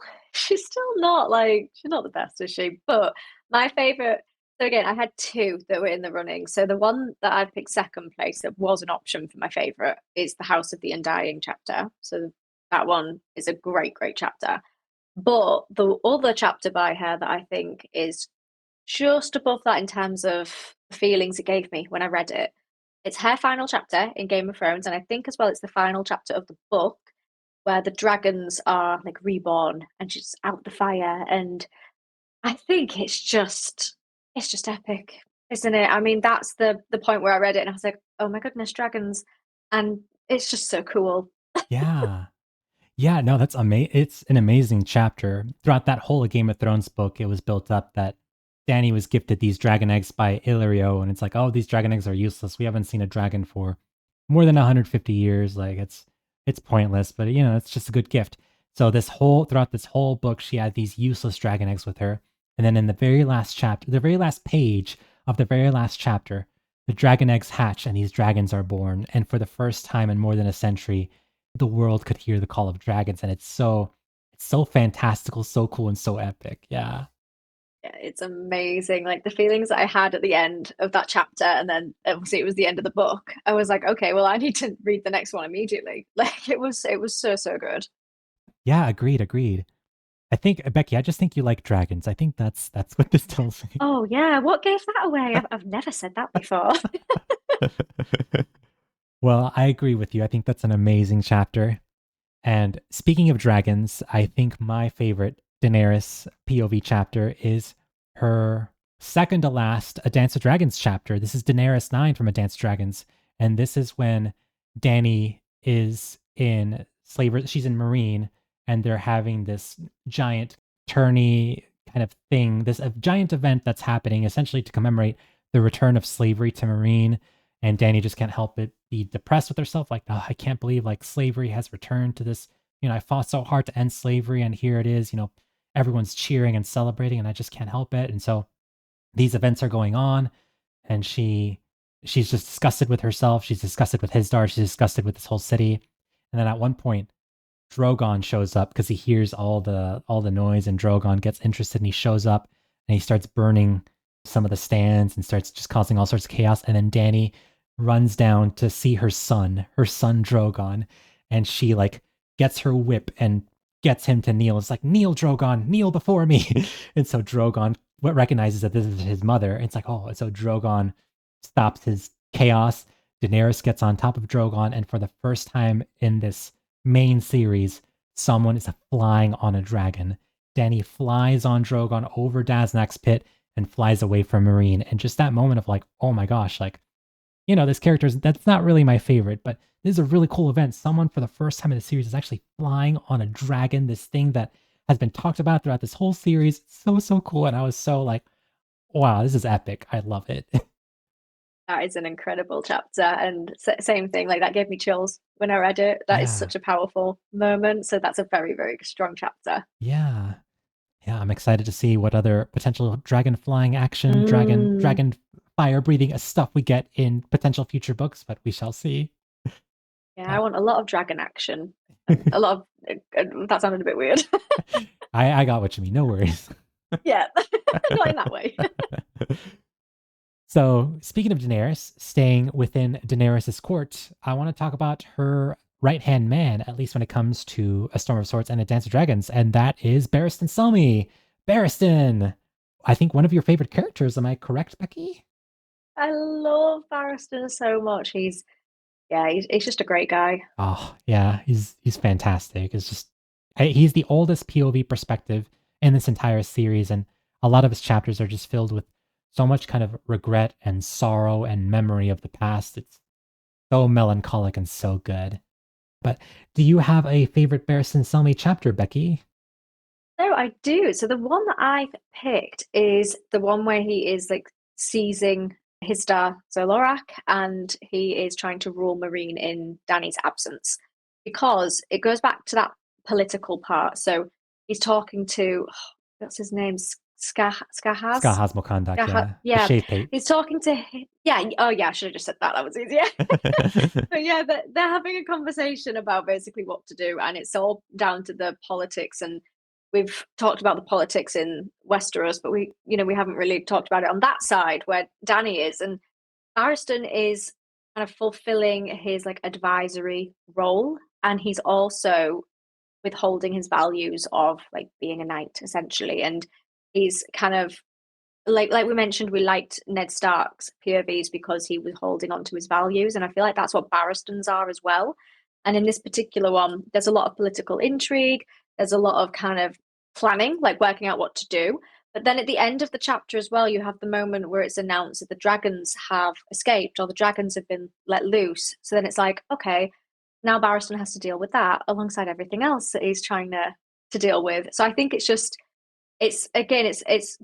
not like she's not the best, is she? But my favorite. So again, I had two that were in the running. So the one that I picked second place that was an option for my favorite is the House of the Undying chapter. So that one is a great, great chapter. But the other chapter by her that I think is just above that in terms of the feelings it gave me when I read it. It's her final chapter in Game of Thrones, and I think as well it's the final chapter of the book where the dragons are like reborn and she's out the fire. And I think it's just epic, isn't it? I mean, that's the point where I read it and I was like, oh my goodness, dragons. And it's just so cool. Yeah. Yeah, no, that's amazing. It's an amazing chapter. Throughout that whole Game of Thrones book, it was built up that Dany was gifted these dragon eggs by Illyrio, and it's like, oh, these dragon eggs are useless. We haven't seen a dragon for more than 150 years. Like it's pointless, but it's just a good gift. So throughout this whole book, she had these useless dragon eggs with her, and then in the very last chapter, the very last page of the very last chapter, the dragon eggs hatch and these dragons are born, and for the first time in more than a century the world could hear the call of dragons, and it's so fantastical, so cool, and so epic. Yeah. Yeah, it's amazing. Like the feelings that I had at the end of that chapter, and then obviously it was the end of the book. I was like, okay, well, I need to read the next one immediately. Like it was so so good. Yeah, agreed. I think Becky, I just think you like dragons. I think that's what this tells me. Oh yeah, what gave that away? I've never said that before. Well, I agree with you. I think that's an amazing chapter. And speaking of dragons, I think my favorite Daenerys POV chapter is her second to last A Dance with Dragons chapter. This is Daenerys 9 from A Dance with Dragons. And this is when Dany is in slavery. She's in Marine, and they're having this giant tourney kind of thing, this a giant event that's happening essentially to commemorate the return of slavery to Marine. And Dany just can't help but be depressed with herself, like, oh, I can't believe like slavery has returned to this. I fought so hard to end slavery, and here it is. Everyone's cheering and celebrating, and I just can't help it. And so these events are going on, and she's just disgusted with herself. She's disgusted with his daughter. She's disgusted with this whole city. And then at one point, Drogon shows up because he hears all the noise, and Drogon gets interested, and he shows up and he starts burning some of the stands and starts just causing all sorts of chaos. And then Dany runs down to see her son Drogon, and she like gets her whip and gets him to kneel. It's like, kneel, Drogon, kneel before me. And so Drogon recognizes that this is his mother. It's like, oh, and so Drogon stops his chaos. Daenerys gets on top of Drogon, and for the first time in this main series, someone is flying on a dragon. Dany flies on Drogon over Daznak's pit and flies away from Marine. And just that moment of like, oh my gosh, like, this character's that's not really my favorite, but this is a really cool event. Someone for the first time in the series is actually flying on a dragon, this thing that has been talked about throughout this whole series. It's so cool. And I was so like, wow, this is epic. I love it. That is an incredible chapter, and same thing. Like that gave me chills when I read it. That is Yeah. such a powerful moment. So that's a very, very strong chapter. Yeah. Yeah, I'm excited to see what other potential dragon flying action, Mm. dragon fire breathing stuff we get in potential future books, but we shall see. Yeah, I Uh, want a lot of dragon action and a lot of that sounded a bit weird. I got what you mean. No worries. Yeah, not in that way. So, speaking of Daenerys, staying within Daenerys's court, I want to talk about her right hand man, at least when it comes to A Storm of Swords and A Dance of Dragons, and that is Barristan Selmy. Barristan! I think one of your favorite characters. Am I correct, Becky? I love Barristan so much. He's just a great guy. Oh, yeah, he's fantastic. It's just he's the oldest POV perspective in this entire series, and a lot of his chapters are just filled with so much kind of regret and sorrow and memory of the past. It's so melancholic and so good. But do you have a favorite Barristan Selmy chapter, Becky? No, I do. So the one that I've picked is the one where he is like seizing his star Zolorak and he is trying to rule Marine in Danny's absence because it goes back to that political part. So he's talking to what's his name? Skahaz? Ska Mokandak, yeah. The Yeah, Shade Pate. he's talking to yeah. Oh yeah, I should have just said that. That was easier. But yeah, they're having a conversation about basically what to do, and it's all down to the politics. And we've talked about the politics in Westeros, but we haven't really talked about it on that side where Danny is, and Barristan is kind of fulfilling his like advisory role, and he's also withholding his values of like being a knight essentially, and he's kind of like we mentioned, we liked Ned Stark's POVs because he was holding on to his values, and I feel like that's what Barristan's are as well. And in this particular one, there's a lot of political intrigue. There's a lot of kind of planning, like working out what to do. But then at the end of the chapter as well, you have the moment where it's announced that the dragons have escaped or the dragons have been let loose. So then it's like, okay, now Barristan has to deal with that alongside everything else that he's trying to deal with. So I think it's just it's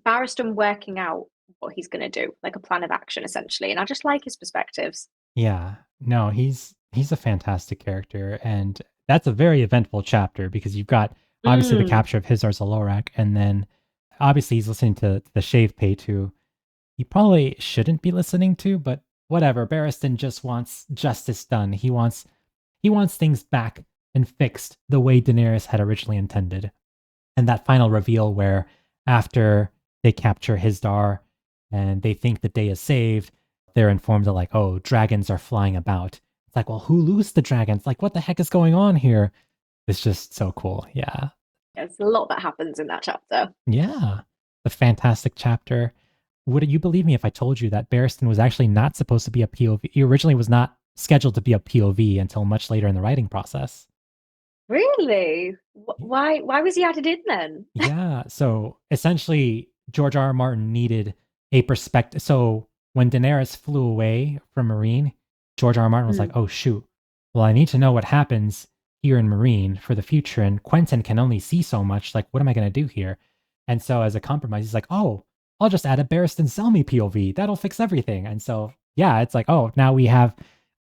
Barristan working out what he's going to do, like a plan of action essentially. And I just like his perspectives. Yeah. No, he's a fantastic character, and that's a very eventful chapter because you've got obviously the Mm. capture of Hizar Zalorak, and then obviously he's listening to the Shave Pate, who he probably shouldn't be listening to, but whatever. Barristan just wants justice done. He wants things back and fixed the way Daenerys had originally intended. And that final reveal where after they capture Hizdar and they think the day is saved, they're informed that like, oh, dragons are flying about. It's like, well, who loosed the dragons? Like, what the heck is going on here? It's just so cool. Yeah. There's a lot that happens in that chapter. Yeah. The fantastic chapter. Would you believe me if I told you that Barristan was actually not supposed to be a POV? He originally was not scheduled to be a POV until much later in the writing process. Really? Why was he added in then? Yeah. So essentially, George R. R. Martin needed a perspective. So when Daenerys flew away from Marine, George R. R. Martin was like, Mm. oh, shoot. Well, I need to know what happens here in Marine for the future. And Quentin can only see so much. Like, what am I going to do here? And so as a compromise, he's like, oh, I'll just add a Barristan Selmy POV. That'll fix everything. And so, yeah, it's like, oh, now we have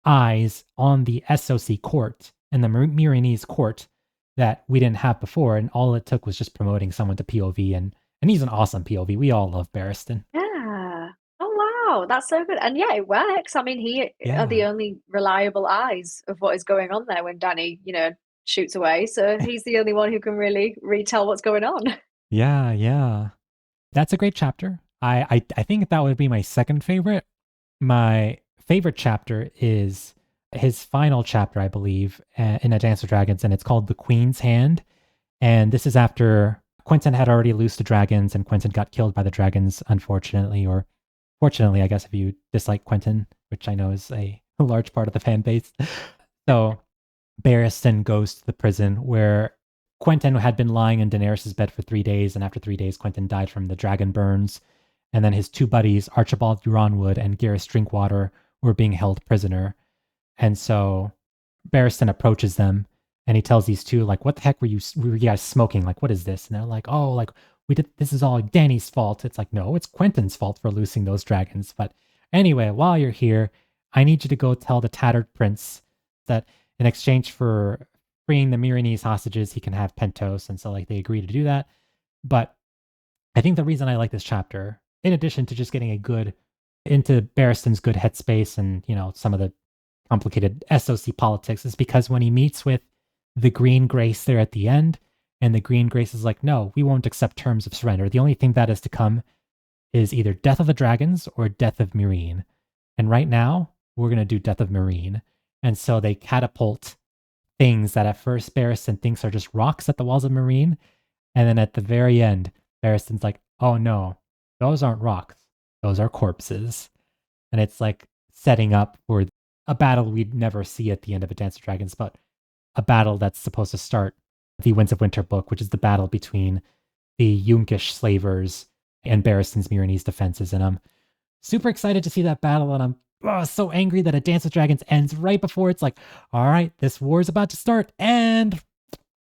eyes on the SOC court and the Miranese court that we didn't have before, and all it took was just promoting someone to POV, and he's an awesome POV. We all love Barristan. Yeah. Oh wow, that's so good. And yeah, it works. I mean, he are the Yeah, only reliable eyes of what is going on there when Danny, shoots away. So he's the only one who can really retell what's going on. yeah, yeah. That's a great chapter. I think that would be my second favorite. My favorite chapter is his final chapter, I believe, in A Dance of Dragons, and it's called The Queen's Hand. And this is after Quentin had already loosed the dragons, and Quentin got killed by the dragons, unfortunately, or fortunately, I guess, if you dislike Quentin, which I know is a large part of the fan base. So Barristan goes to the prison where Quentin had been lying in Daenerys' bed for 3 days, and after 3 days, Quentin died from the dragon burns. And then his two buddies, Archibald Duronwood and Garrus Drinkwater, were being held prisoner. And so Barristan approaches them and he tells these two, like, what the heck were you guys smoking? Like, what is this? And they're like, oh, like, this is all Danny's fault. It's like, no, it's Quentin's fault for loosing those dragons. But anyway, while you're here, I need you to go tell the Tattered Prince that in exchange for freeing the Miranese hostages, he can have Pentos. And so, like, they agree to do that. But I think the reason I like this chapter, in addition to just getting a good into Barristan's good headspace and, some of the complicated SOC politics, is because when he meets with the Green Grace there at the end, and the Green Grace is like, no, we won't accept terms of surrender. The only thing that is to come is either death of the dragons or death of Meereen. And right now, we're going to do death of Meereen. And so they catapult things that at first Barristan thinks are just rocks at the walls of Meereen. And then at the very end, Barristan's like, oh no, those aren't rocks. Those are corpses. And it's like setting up for a battle we'd never see at the end of A Dance of Dragons, but a battle that's supposed to start the Winds of Winter book, which is the battle between the Yunkish slavers and Barristan's Miranese defenses. And I'm super excited to see that battle, and I'm so angry that A Dance of Dragons ends right before it's like, all right, this war is about to start, and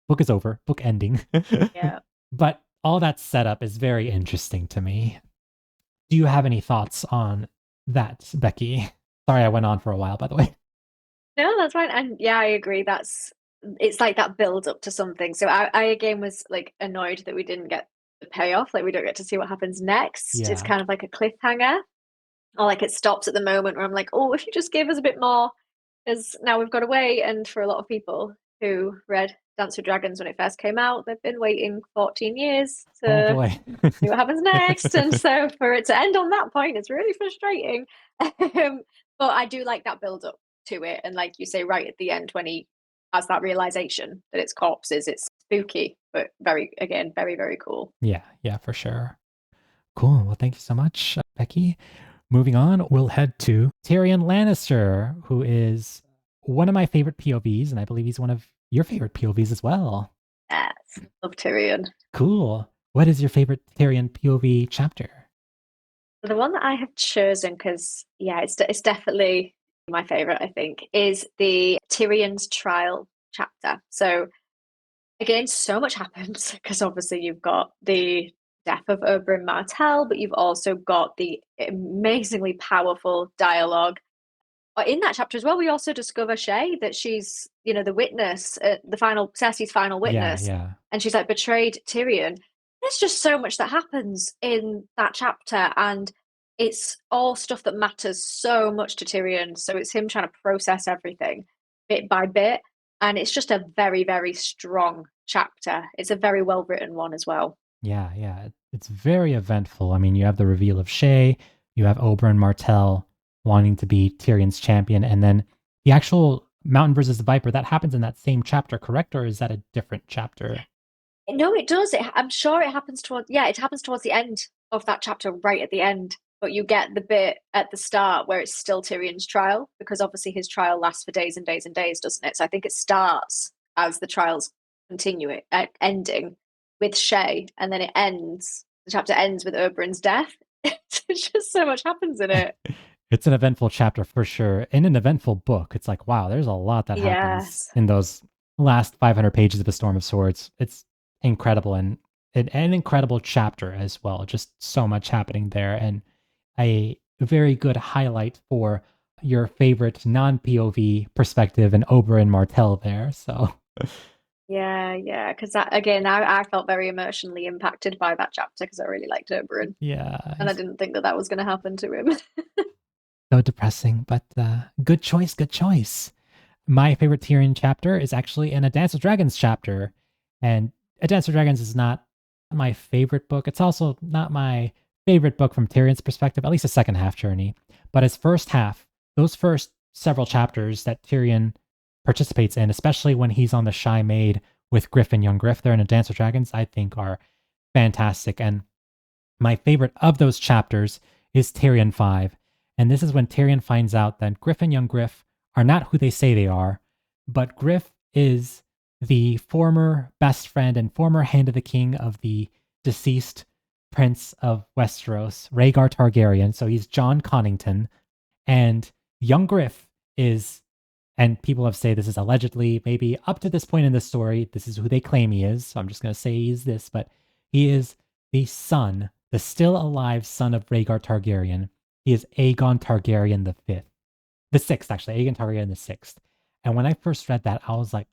book is over, book ending. Yeah. But all that setup is very interesting to me. Do you have any thoughts on that, Becky? Sorry, I went on for a while, by the way. No, that's fine. And yeah, I agree. It's like that build up to something. So I again was like annoyed that we didn't get the payoff. Like we don't get to see what happens next. It's Yeah. kind of like a cliffhanger. Or like it stops at the moment where I'm like, oh, if you just give us a bit more, because now we've got to wait. And for a lot of people who read Dance with Dragons when it first came out, they've been waiting 14 years Oh to boy. see what happens next. And so for it to end on that point, it's really frustrating. But I do like that build up to it. And like you say, right at the end, when he has that realization that it's corpses, it's spooky, but again, very, very cool. Yeah, yeah, for sure. Cool. Well, thank you so much, Becky. Moving on, we'll head to Tyrion Lannister, who is one of my favorite POVs, and I believe he's one of your favorite POVs as well. Yes, love Tyrion. Cool. What is your favorite Tyrion POV chapter? The one that I have chosen, because yeah, it's definitely my favorite, I think, is the Tyrion's trial chapter. So again, so much happens because obviously you've got the death of Oberyn Martell, but you've also got the amazingly powerful dialogue. In that chapter as well, we also discover Shay that she's, the witness, Cersei's final Yeah, witness, yeah. and she's like betrayed Tyrion. There's just so much that happens in that chapter, and it's all stuff that matters so much to Tyrion. So it's him trying to process everything bit by bit, and it's just a very, very strong chapter. It's a very well written one as well. Yeah, yeah. It's very eventful. I mean, you have the reveal of Shay, you have Oberyn Martell wanting to be Tyrion's champion, and then the actual Mountain versus the Viper, that happens in that same chapter, correct? Or is that a different chapter? No, it does. I'm sure it happens towards, yeah, it happens towards the end of that chapter, right at the end. But you get the bit at the start where it's still Tyrion's trial, because obviously his trial lasts for days and days and days, doesn't it? So I think it starts as the trial's continuing, ending with Shay, and then it ends. The chapter ends with Oberyn's death. It's just so much happens in it. It's an eventful chapter for sure. In an eventful book, it's like, wow, there's a lot that happens Yes. in those last 500 pages of A Storm of Swords. It's incredible and an incredible chapter as well. Just so much happening there. And a very good highlight for your favorite non POV perspective and Oberyn Martell there. So, Yeah, yeah. Because that again, I felt very emotionally impacted by that chapter because I really liked Oberyn, yeah, and I he's didn't think that that was going to happen to him. so depressing, but good choice, good choice. My favorite Tyrion chapter is actually in A Dance with Dragons chapter. And A Dance with Dragons is not my favorite book. It's also not my favorite book from Tyrion's perspective, at least the second half journey. But his first half, those first several chapters that Tyrion participates in, especially when he's on the Shy Maid with Griff and young Griff there in A Dance with Dragons, I think are fantastic. And my favorite of those chapters is Tyrion 5. And this is when Tyrion finds out that Griff and young Griff are not who they say they are, but Griff is the former best friend and former hand of the king of the deceased prince of Westeros, Rhaegar Targaryen. So he's Jon Connington. And young Griff is, and people have said this is allegedly, maybe up to this point in the story, this is who they claim he is. So I'm just going to say he's this, but he is the son, the still alive son of Rhaegar Targaryen. He is Aegon Targaryen the fifth, the sixth actually, Aegon Targaryen the sixth. And when I first read that, I was like,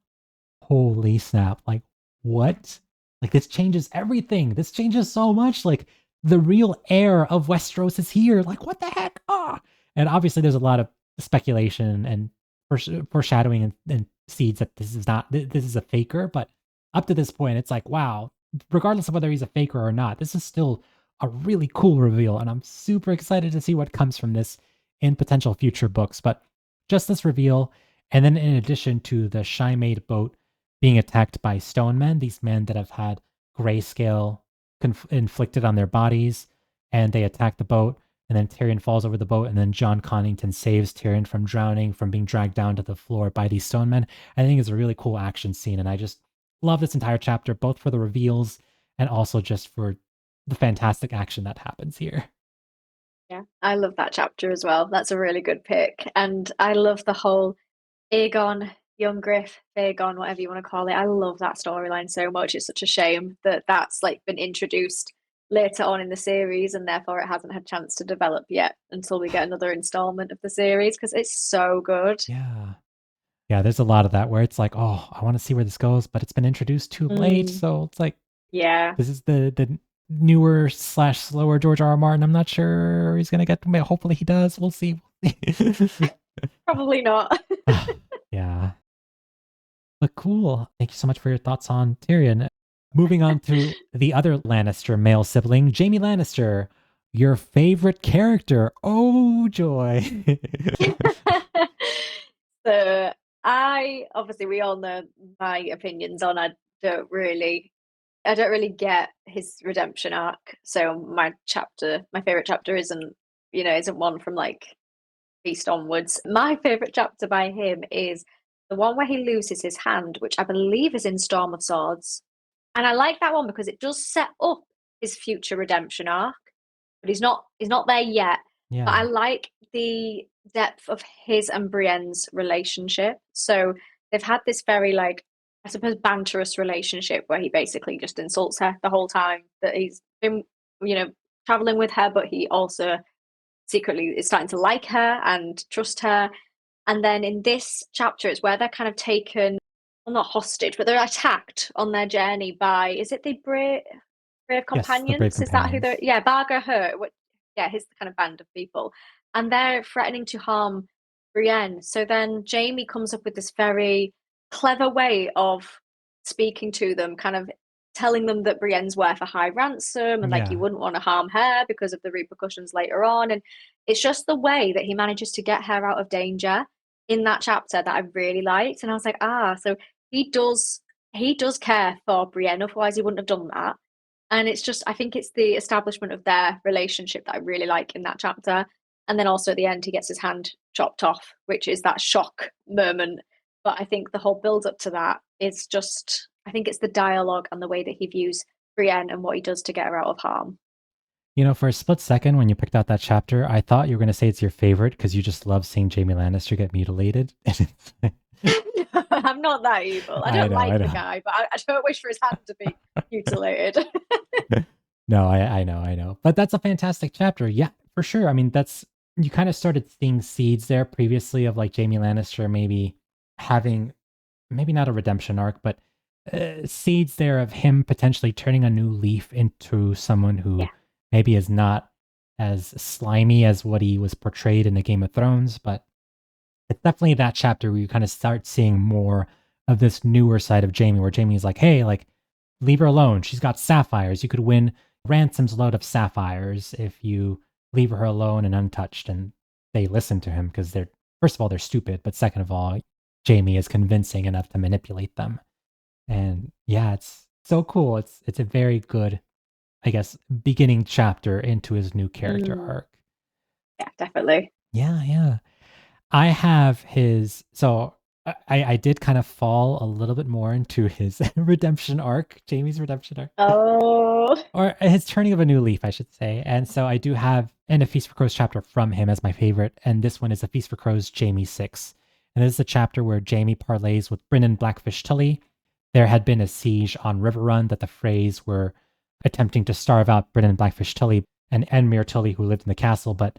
holy snap! Like what? Like this changes everything. This changes so much. Like the real heir of Westeros is here. Like what the heck? Ah! And obviously, there's a lot of speculation and foreshadowing and seeds that this is not. This is a faker. But up to this point, it's like wow. Regardless of whether he's a faker or not, this is still a really cool reveal, and I'm super excited to see what comes from this in potential future books. But just this reveal, and then in addition to the Shy Maid boat being attacked by stone men, these men that have had grayscale inflicted on their bodies, and they attack the boat. And then Tyrion falls over the boat, and then Jon Connington saves Tyrion from drowning, from being dragged down to the floor by these stone men. I think it's a really cool action scene, and I just love this entire chapter, both for the reveals and also just for the fantastic action that happens here. Yeah, I love that chapter as well. That's a really good pick. And I love the whole Aegon, young Griff, Aegon, whatever you want to call it. I love that storyline so much. It's such a shame that that's like been introduced later on in the series and therefore it hasn't had a chance to develop yet until we get another installment of the series because it's so good. Yeah. Yeah, there's a lot of that where it's like, oh, I want to see where this goes, but it's been introduced too late. Mm, So it's like, yeah, this is the newer slash slower George R. R. Martin. I'm not sure he's gonna get. Hopefully he does. We'll see. probably not. Ah, yeah, but cool. Thank you so much for your thoughts on Tyrion. Moving on to the other Lannister male sibling, Jaime Lannister. Your favorite character? Oh joy! So I obviously we all know my opinions on I don't really get his redemption arc. So my favorite chapter isn't one from like Beast onwards. My favorite chapter by him is the one where he loses his hand, which I believe is in Storm of Swords. And I like that one because it does set up his future redemption arc, but he's not there yet. But I Yeah, like the depth of his and Brienne's relationship. So they've had this very like I suppose banterous relationship where he basically just insults her the whole time that he's been you know traveling with her, but he also secretly is starting to like her and trust her. And then in this chapter, it's where they're kind of taken, well, not hostage, but they're attacked on their journey by, is it the Brave yes, the Brave Companions? Is that who they're, Companions. yeah, Barga Hurt. Yeah, his kind of band of people. And they're threatening to harm Brienne. So then Jamie comes up with this very clever way of speaking to them, kind of telling them that Brienne's worth a high ransom and like you Yeah, wouldn't want to harm her because of the repercussions later on. And it's just the way that he manages to get her out of danger in that chapter that I really liked. And I was like, so he does he does care for Brienne, otherwise he wouldn't have done that. And it's just, I think it's the establishment of their relationship that I really like in that chapter. And then also at the end, he gets his hand chopped off, which is that shock moment. But I think the whole build up to that is just, I think it's the dialogue and the way that he views Brienne and what he does to get her out of harm. For a split second when you picked out that chapter, I thought you were going to say it's your favorite because you just love seeing Jaime Lannister get mutilated. I'm not that evil. I I don't know, I like the know. guy, but I don't wish for his hand to be mutilated. No, I know, I know. But that's a fantastic chapter. Yeah, for sure. I mean, that's you kind of started seeing seeds there previously of like Jaime Lannister maybe having maybe not a redemption arc, but seeds there of him potentially turning a new leaf into someone who Yeah. maybe is not as slimy as what he was portrayed in the Game of Thrones, but it's definitely that chapter where you kind of start seeing more of this newer side of Jamie, where Jamie's like, hey, like, leave her alone. She's got sapphires. You could win Ransom's load of sapphires if you leave her alone and untouched. And they listen to him because they're, first of all, they're stupid, but second of all, Jamie is convincing enough to manipulate them. And yeah, it's so cool. It's a very good, I guess, beginning chapter into his new character Mm, arc. yeah, definitely. Yeah, yeah. I have his so I did kind of fall a little bit more into his redemption arc, Jamie's redemption arc. Oh, Or his turning of a new leaf, I should say. And so I do have and a Feast for Crows chapter from him as my favorite. And this one is a Feast for Crows Jamie 6. And this is a chapter where Jamie parlays with Brynnen Blackfish Tully. There had been a siege on River Run that the Freys were attempting to starve out Brynnen Blackfish Tully and Enmere Tully, who lived in the castle, but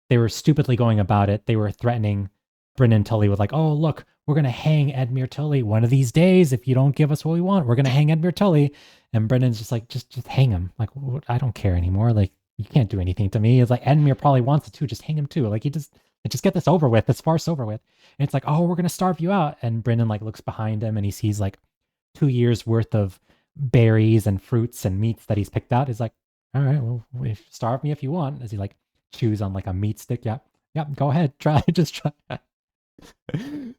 they were stupidly going about it. They were threatening Brynnen Tully with like, "Oh, look, we're gonna hang Edmure Tully one of these days if you don't give us what we want. We're gonna hang Edmure Tully." And Brennan's just like, "Just hang him. Like, I don't care anymore. Like, you can't do anything to me." It's like Edmure probably wants it too. Just hang him too. Like, he just get this over with. This farce over with. And it's like, "Oh, we're gonna starve you out." And Brennan like looks behind him and he sees like 2 years worth of berries and fruits and meats that he's picked out. He's like, "All right, well, starve me if you want." As he like chews on like a meat stick. Yeah, yeah, go ahead, try, just try.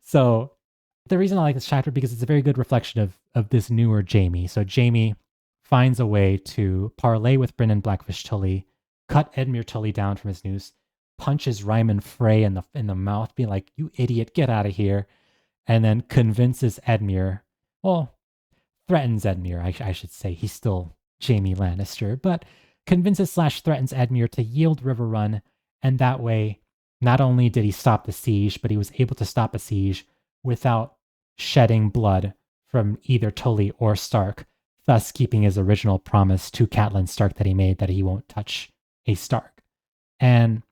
So the reason I like this chapter because it's a very good reflection of this newer Jamie. So Jamie finds a way to parlay with Brynnen Blackfish Tully, cut Edmure Tully down from his noose, punches Ryman Frey in the mouth, being like, "You idiot, get out of here," and then convinces Edmure. Well, threatens Edmure, I should say. He's still Jaime Lannister, but convinces slash threatens Edmure to yield River Run, and that way, not only did he stop the siege, but he was able to stop a siege without shedding blood from either Tully or Stark, thus keeping his original promise to Catelyn Stark that he made that he won't touch a Stark. And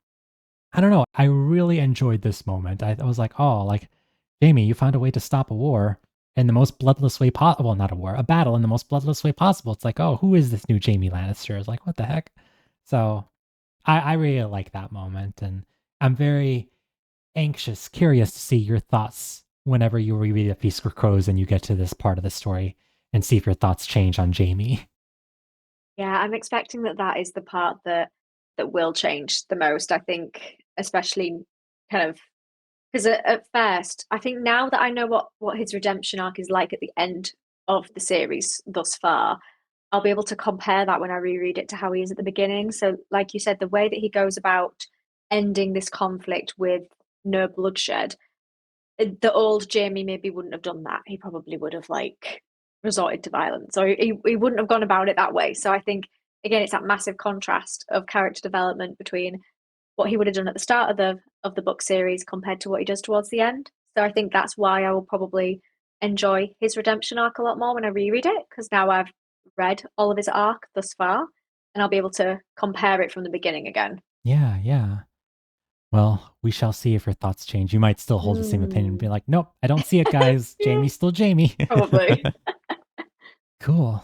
I don't know, I really enjoyed this moment. I was like, oh, like, Jamie, you found a way to stop a war in the most bloodless way possible. Well, not a war, a battle in the most bloodless way possible. It's like, oh, who is this new Jamie Lannister? It's like, what the heck? So I really like that moment. And I'm very anxious, curious to see your thoughts whenever you reread A Feast for Crows and you get to this part of the story and see if your thoughts change on Jamie. yeah, I'm expecting that that is the part that will change the most. I think, especially kind of because at first, I think now that I know what his redemption arc is like at the end of the series thus far, I'll be able to compare that when I reread it to how he is at the beginning. So, like you said, the way that he goes about ending this conflict with no bloodshed, the old Jamie maybe wouldn't have done that. He probably would have like resorted to violence, or he wouldn't have gone about it that way. So I think again, it's that massive contrast of character development between what he would have done at the start of the book series compared to what he does towards the end. So I think that's why I will probably enjoy his redemption arc a lot more when I reread it, because now I've read all of his arc thus far, and I'll be able to compare it from the beginning again. Yeah, yeah. Well, we shall see if your thoughts change. You might still hold the same opinion and be Mm, like, nope, I don't see it, guys. yeah, Jamie's still Jamie. probably. Cool.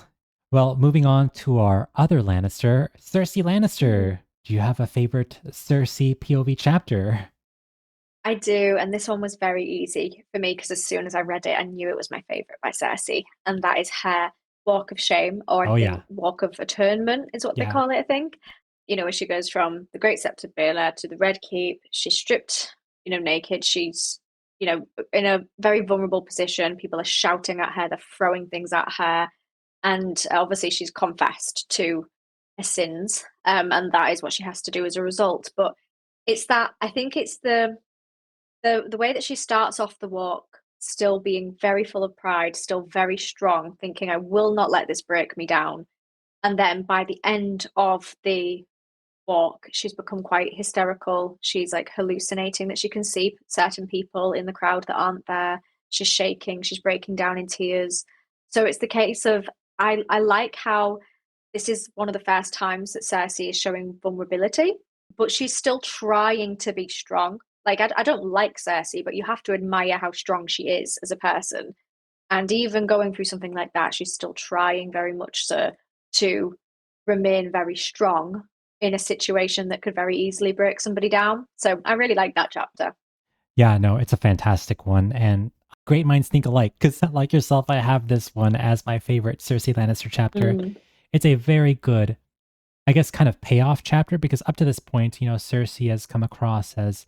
Well, moving on to our other Lannister, Cersei Lannister. Do you have a favorite Cersei POV chapter? I do, and this one was very easy for me because as soon as I read it, I knew it was my favorite by Cersei, and that is her walk of shame, or I Oh, yeah. think walk of atonement is what they Yeah. call it. I think, where she goes from the Great Sept of Baelor to the Red Keep. She's stripped, naked. She's in a very vulnerable position. People are shouting at her, they're throwing things at her, and obviously she's confessed to her sins, and that is what she has to do as a result. But it's that I think it's the way that she starts off the walk, still being very full of pride, still very strong, thinking, I will not let this break me down. And then by the end of the walk, she's become quite hysterical. She's like hallucinating that she can see certain people in the crowd that aren't there. She's shaking, she's breaking down in tears. So it's the case of I like how this is one of the first times that Cersei is showing vulnerability, but she's still trying to be strong. Like, I don't like Cersei, but you have to admire how strong she is as a person. And even going through something like that, she's still trying very much so to remain very strong in a situation that could very easily break somebody down. So I really like that chapter. Yeah, no, it's a fantastic one, and great minds think alike. Because, like yourself, I have this one as my favorite Cersei Lannister chapter. Mm. It's a very good, I guess, kind of payoff chapter because up to this point, Cersei has come across as,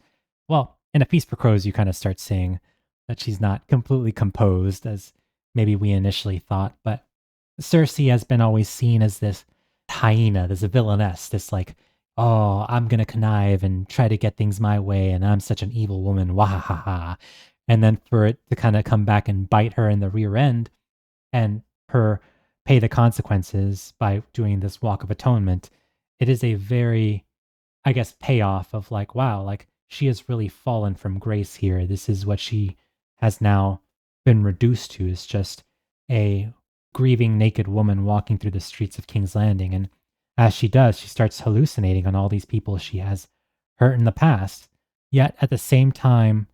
well, in A Feast for Crows, you kind of start seeing that she's not completely composed as maybe we initially thought. But Cersei has been always seen as this hyena, this villainess, this like, oh, I'm gonna connive and try to get things my way, and I'm such an evil woman, wahahaha. And then for it to kind of come back and bite her in the rear end and her pay the consequences by doing this walk of atonement, it is a very, I guess, payoff of like, wow, like she has really fallen from grace here. This is what she has now been reduced to, is just a grieving naked woman walking through the streets of King's Landing. And as she does, she starts hallucinating on all these people she has hurt in the past. Yet at the same time,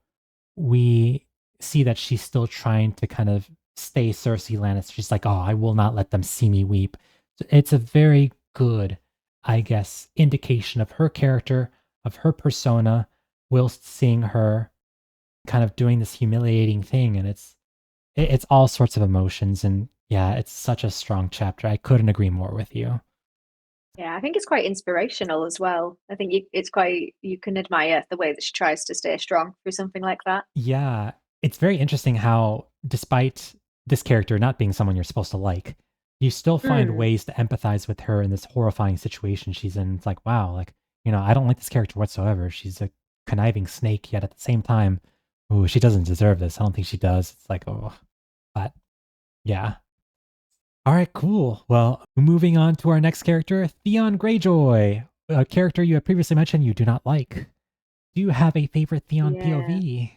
we see that she's still trying to kind of stay Cersei Lannister. She's like, oh, I will not let them see me weep. So it's a very good, I guess, indication of her character, of her persona, whilst seeing her kind of doing this humiliating thing. And it's all sorts of emotions. And yeah, it's such a strong chapter. I couldn't agree more with you. Yeah, I think it's quite inspirational as well. I think it's quite, you can admire the way that she tries to stay strong through something like that. Yeah, it's very interesting how, despite this character not being someone you're supposed to like, you still find Mm. ways to empathize with her in this horrifying situation she's in. It's like, wow, like, I don't like this character whatsoever. She's a conniving snake, yet at the same time, oh, she doesn't deserve this. I don't think she does. It's like, oh, but yeah. All right, cool. Well, moving on to our next character, Theon Greyjoy, a character you had previously mentioned you do not like. Do you have a favorite Theon Yeah. POV?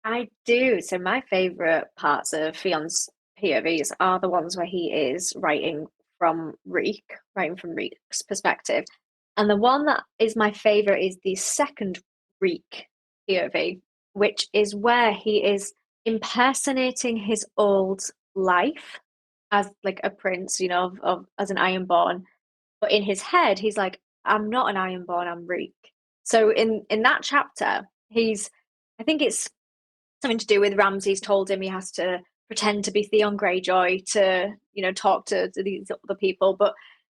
I do. So my favorite parts of Fion's POVs are the ones where he is writing from Reek's perspective. And the one that is my favorite is the second Reek POV, which is where he is impersonating his old life as like a prince, as an Ironborn. But in his head, he's like, I'm not an Ironborn, I'm Reek. So in that chapter, I think it's something to do with Ramsay's told him he has to pretend to be Theon Greyjoy to, talk to these other people. But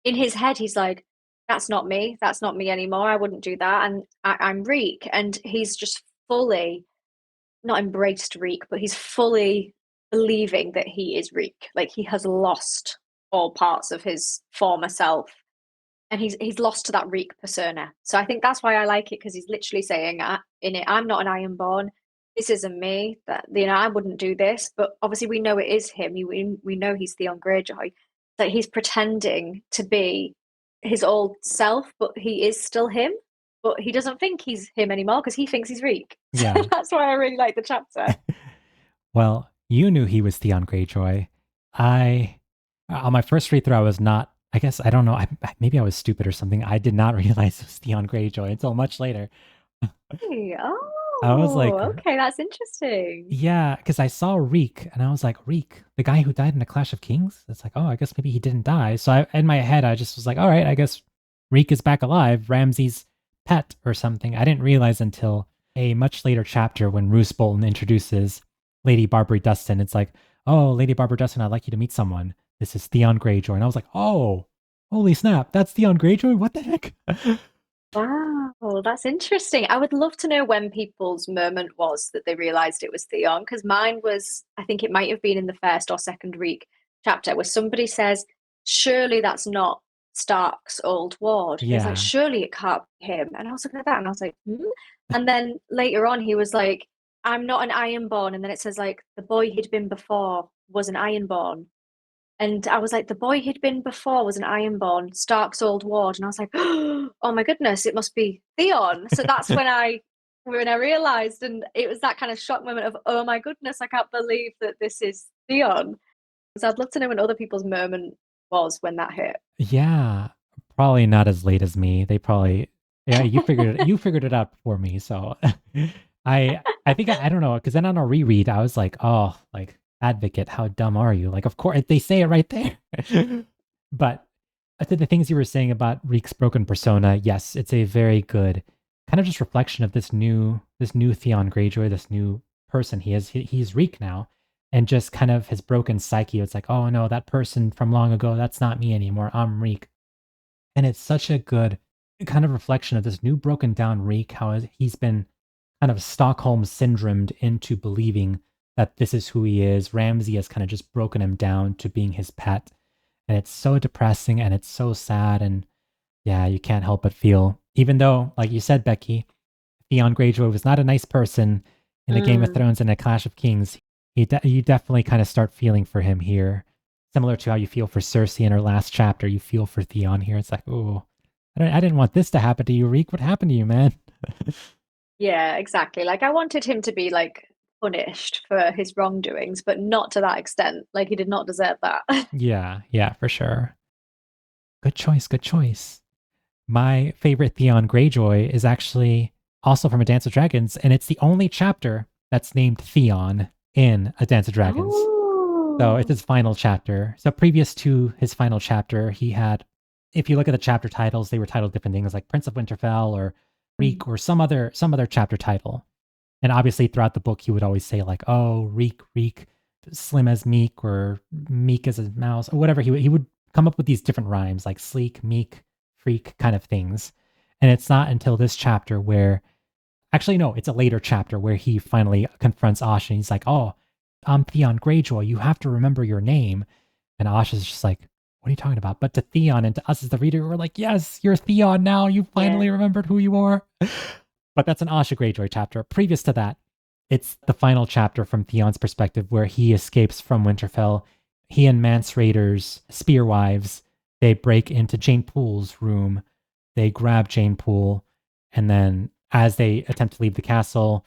in his head, he's like, that's not me. That's not me anymore. I wouldn't do that. And I'm Reek. And he's just fully not embraced Reek, but he's fully believing that he is Reek. Like he has lost all parts of his former self, and he's lost to that Reek persona. So I think that's why I like it, because he's literally saying in it, I'm not an Ironborn. This isn't me. That I wouldn't do this. But obviously, we know it is him. We know he's Theon Greyjoy. That he's pretending to be his old self, but he is still him. But he doesn't think he's him anymore because he thinks he's Reek. So Yeah. that's why I really like the chapter. Well, you knew he was Theon Greyjoy. I, on my first read through, I was not, I guess, I don't know, maybe I was stupid or something. I did not realize it was Theon Greyjoy until much later. Hey, I was like, oh, okay, that's interesting. yeah, because I saw Reek and I was like, Reek, the guy who died in the Clash of Kings? It's like, oh, I guess maybe he didn't die. So in my head, I just was like, all right, I guess Reek is back alive, Ramsay's pet or something. I didn't realize until a much later chapter when Roose Bolton introduces Lady Barbary Dustin. It's like, oh, Lady Barbary Dustin, I'd like you to meet someone. This is Theon Greyjoy. And I was like, oh, holy snap, that's Theon Greyjoy? What the heck? Wow, that's interesting. I would love to know when people's moment was that they realized it was Theon, because mine was, I think it might have been in the first or second week chapter where somebody says, surely that's not Stark's old ward. And he's like, Yeah. surely it can't be him. And I was looking at that and I was like, hmm? And then later on, he was like, I'm not an Ironborn. And then it says, like, the boy he'd been before was an Ironborn. And I was like, the boy he'd been before was an Ironborn, Stark's old ward. And I was like, oh my goodness, it must be Theon. So that's when I realized, and it was that kind of shock moment of, oh my goodness, I can't believe that this is Theon. So I'd love to know when other people's moment was when that hit. Yeah. Probably not as late as me. They probably yeah, you figured it out before me. So I think I don't know, because then on a reread, I was like, oh, like advocate, how dumb are you? Like, of course they say it right there. But to the things you were saying about Reek's broken persona, yes, it's a very good kind of just reflection of this new Theon Greyjoy, this new person he is. He's Reek now, and just kind of his broken psyche. It's like, oh no, that person from long ago, that's not me anymore. I'm Reek. And it's such a good kind of reflection of this new broken down Reek, how he's been kind of Stockholm syndromed into believing that this is who he is. Ramsay has kind of just broken him down to being his pet. And it's so depressing and it's so sad. And yeah, you can't help but feel, even though, like you said, Becky, Theon Greyjoy was not a nice person in a Game of Mm. Thrones and a Clash of Kings. You definitely kind of start feeling for him here, similar to how you feel for Cersei in her last chapter. You feel for Theon here. It's like, oh, I didn't want this to happen to you, Reek. What happened to you, man? Yeah, exactly. Like I wanted him to be like punished for his wrongdoings, but not to that extent. Like he did not deserve that. Yeah, yeah, for sure. Good choice. Good choice. My favorite Theon Greyjoy is actually also from A Dance of Dragons, and it's the only chapter that's named Theon in A Dance of Dragons. So it's Oh. his final chapter. So previous to his final chapter, he had, if you look at the chapter titles, they were titled different things like Prince of Winterfell or Mm. Reek or some other chapter title. And obviously throughout the book, he would always say like, "Oh, Reek, Reek, slim as Meek or Meek as a mouse," or whatever. He would come up with these different rhymes like sleek, meek, freak kind of things. And it's not until this chapter where actually, no, it's a later chapter where he finally confronts Asha and he's like, "Oh, I'm Theon Greyjoy. You have to remember your name." And Asha's just like, "What are you talking about?" But to Theon and to us as the reader, we're like, "Yes, you're Theon now. You Yeah. finally remembered who you are." But that's an Asha Greyjoy chapter. Previous to that, it's the final chapter from Theon's perspective where he escapes from Winterfell. He and Mance Raiders, Spearwives, they break into Jane Poole's room. They grab Jane Poole, and then as they attempt to leave the castle,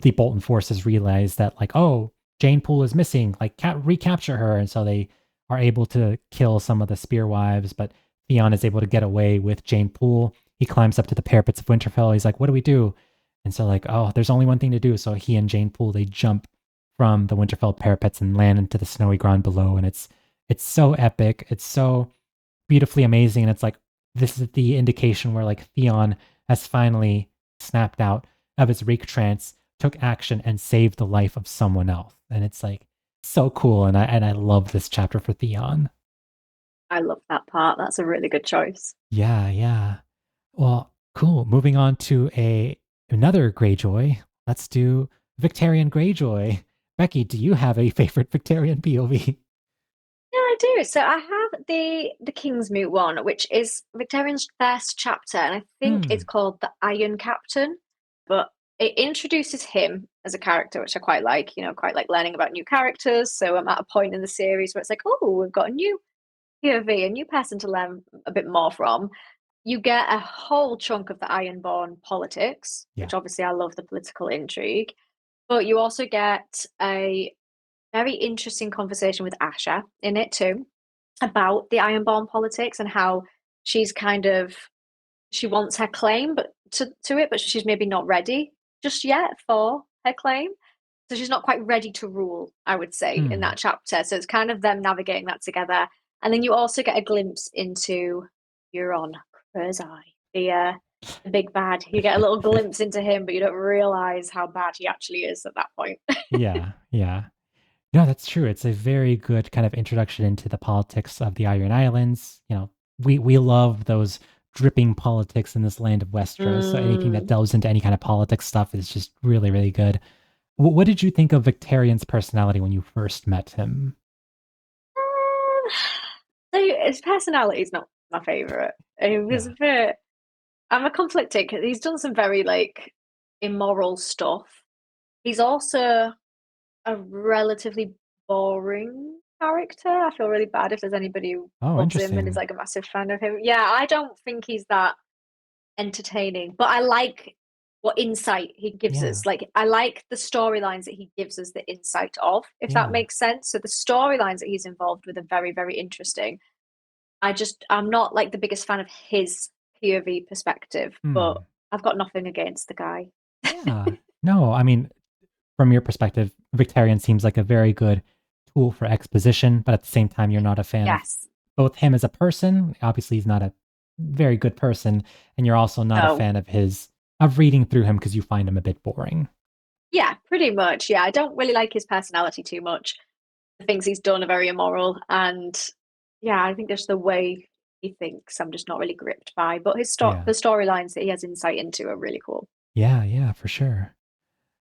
the Bolton forces realize that, like, oh, Jane Poole is missing. Like, recapture her, and so they are able to kill some of the Spearwives. But Theon is able to get away with Jane Poole. He climbs up to the parapets of Winterfell. He's like, "What do we do?" And so, like, oh, there's only one thing to do. So he and Jane Poole they jump from the Winterfell parapets and land into the snowy ground below, and it's so epic. It's so beautifully amazing, and it's like this is the indication where like Theon has finally snapped out of his Reek trance, took action, and saved the life of someone else. And it's like so cool, and I love this chapter for Theon. I love that part. That's a really good choice. Yeah, yeah. Well, cool. Moving on to a another Greyjoy. Let's do Victarion Greyjoy. Becky, do you have a favorite Victarion POV? Yeah, I do. So I have the Kingsmoot one, which is Victorian's first chapter, and I think it's Hmm. called the Iron Captain. But it introduces him as a character, which I quite like. You know, quite like learning about new characters. So I'm at a point in the series where it's like, oh, we've got a new POV, a new person to learn a bit more from. You get a whole chunk of the Ironborn politics, Yeah. which obviously I love the political intrigue. But you also get a very interesting conversation with Asha in it too about the Ironborn politics and how she's kind of she wants her claim but to it, but she's maybe not ready just yet for her claim. So she's not quite ready to rule, I would say, in Hmm. that chapter. So it's kind of them navigating that together. And then you also get a glimpse into Euron Curzai, the big bad. You get a little glimpse into him, but you don't realize how bad he actually is at that point. Yeah, yeah. No, that's true. It's a very good kind of introduction into the politics of the Iron Islands. We love those dripping politics in this land of Westeros. So anything that Mm. delves into any kind of politics stuff is just really, really good. What did you think of Victarion's personality when you first met him? So his personality is not my favorite. It was Yeah. a bit. I'm a conflicted because he's done some very like immoral stuff. He's also a relatively boring character. I feel really bad if there's anybody who Oh, loves him and is interesting. like a massive fan of him. Yeah, I don't think he's that entertaining, but I like what insight he gives Yeah. us. Like, I like the storylines that he gives us the insight of, if that Yeah. makes sense. So the storylines that he's involved with are very, very interesting. I'm not like the biggest fan of his POV perspective, but Hmm. I've got nothing against the guy. Yeah. No, I mean, from your perspective, Victarion seems like a very good tool for exposition, but at the same time, you're not a fan of Yes. both him as a person. Obviously, he's not a very good person, and you're also not a No. fan of his of reading through him because you find him a bit boring. Yeah, pretty much. Yeah, I don't really like his personality too much. The things he's done are very immoral, and yeah, I think just the way he thinks, I'm just not really gripped by. But the Yeah. storylines that he has insight into are really cool. Yeah, yeah, for sure.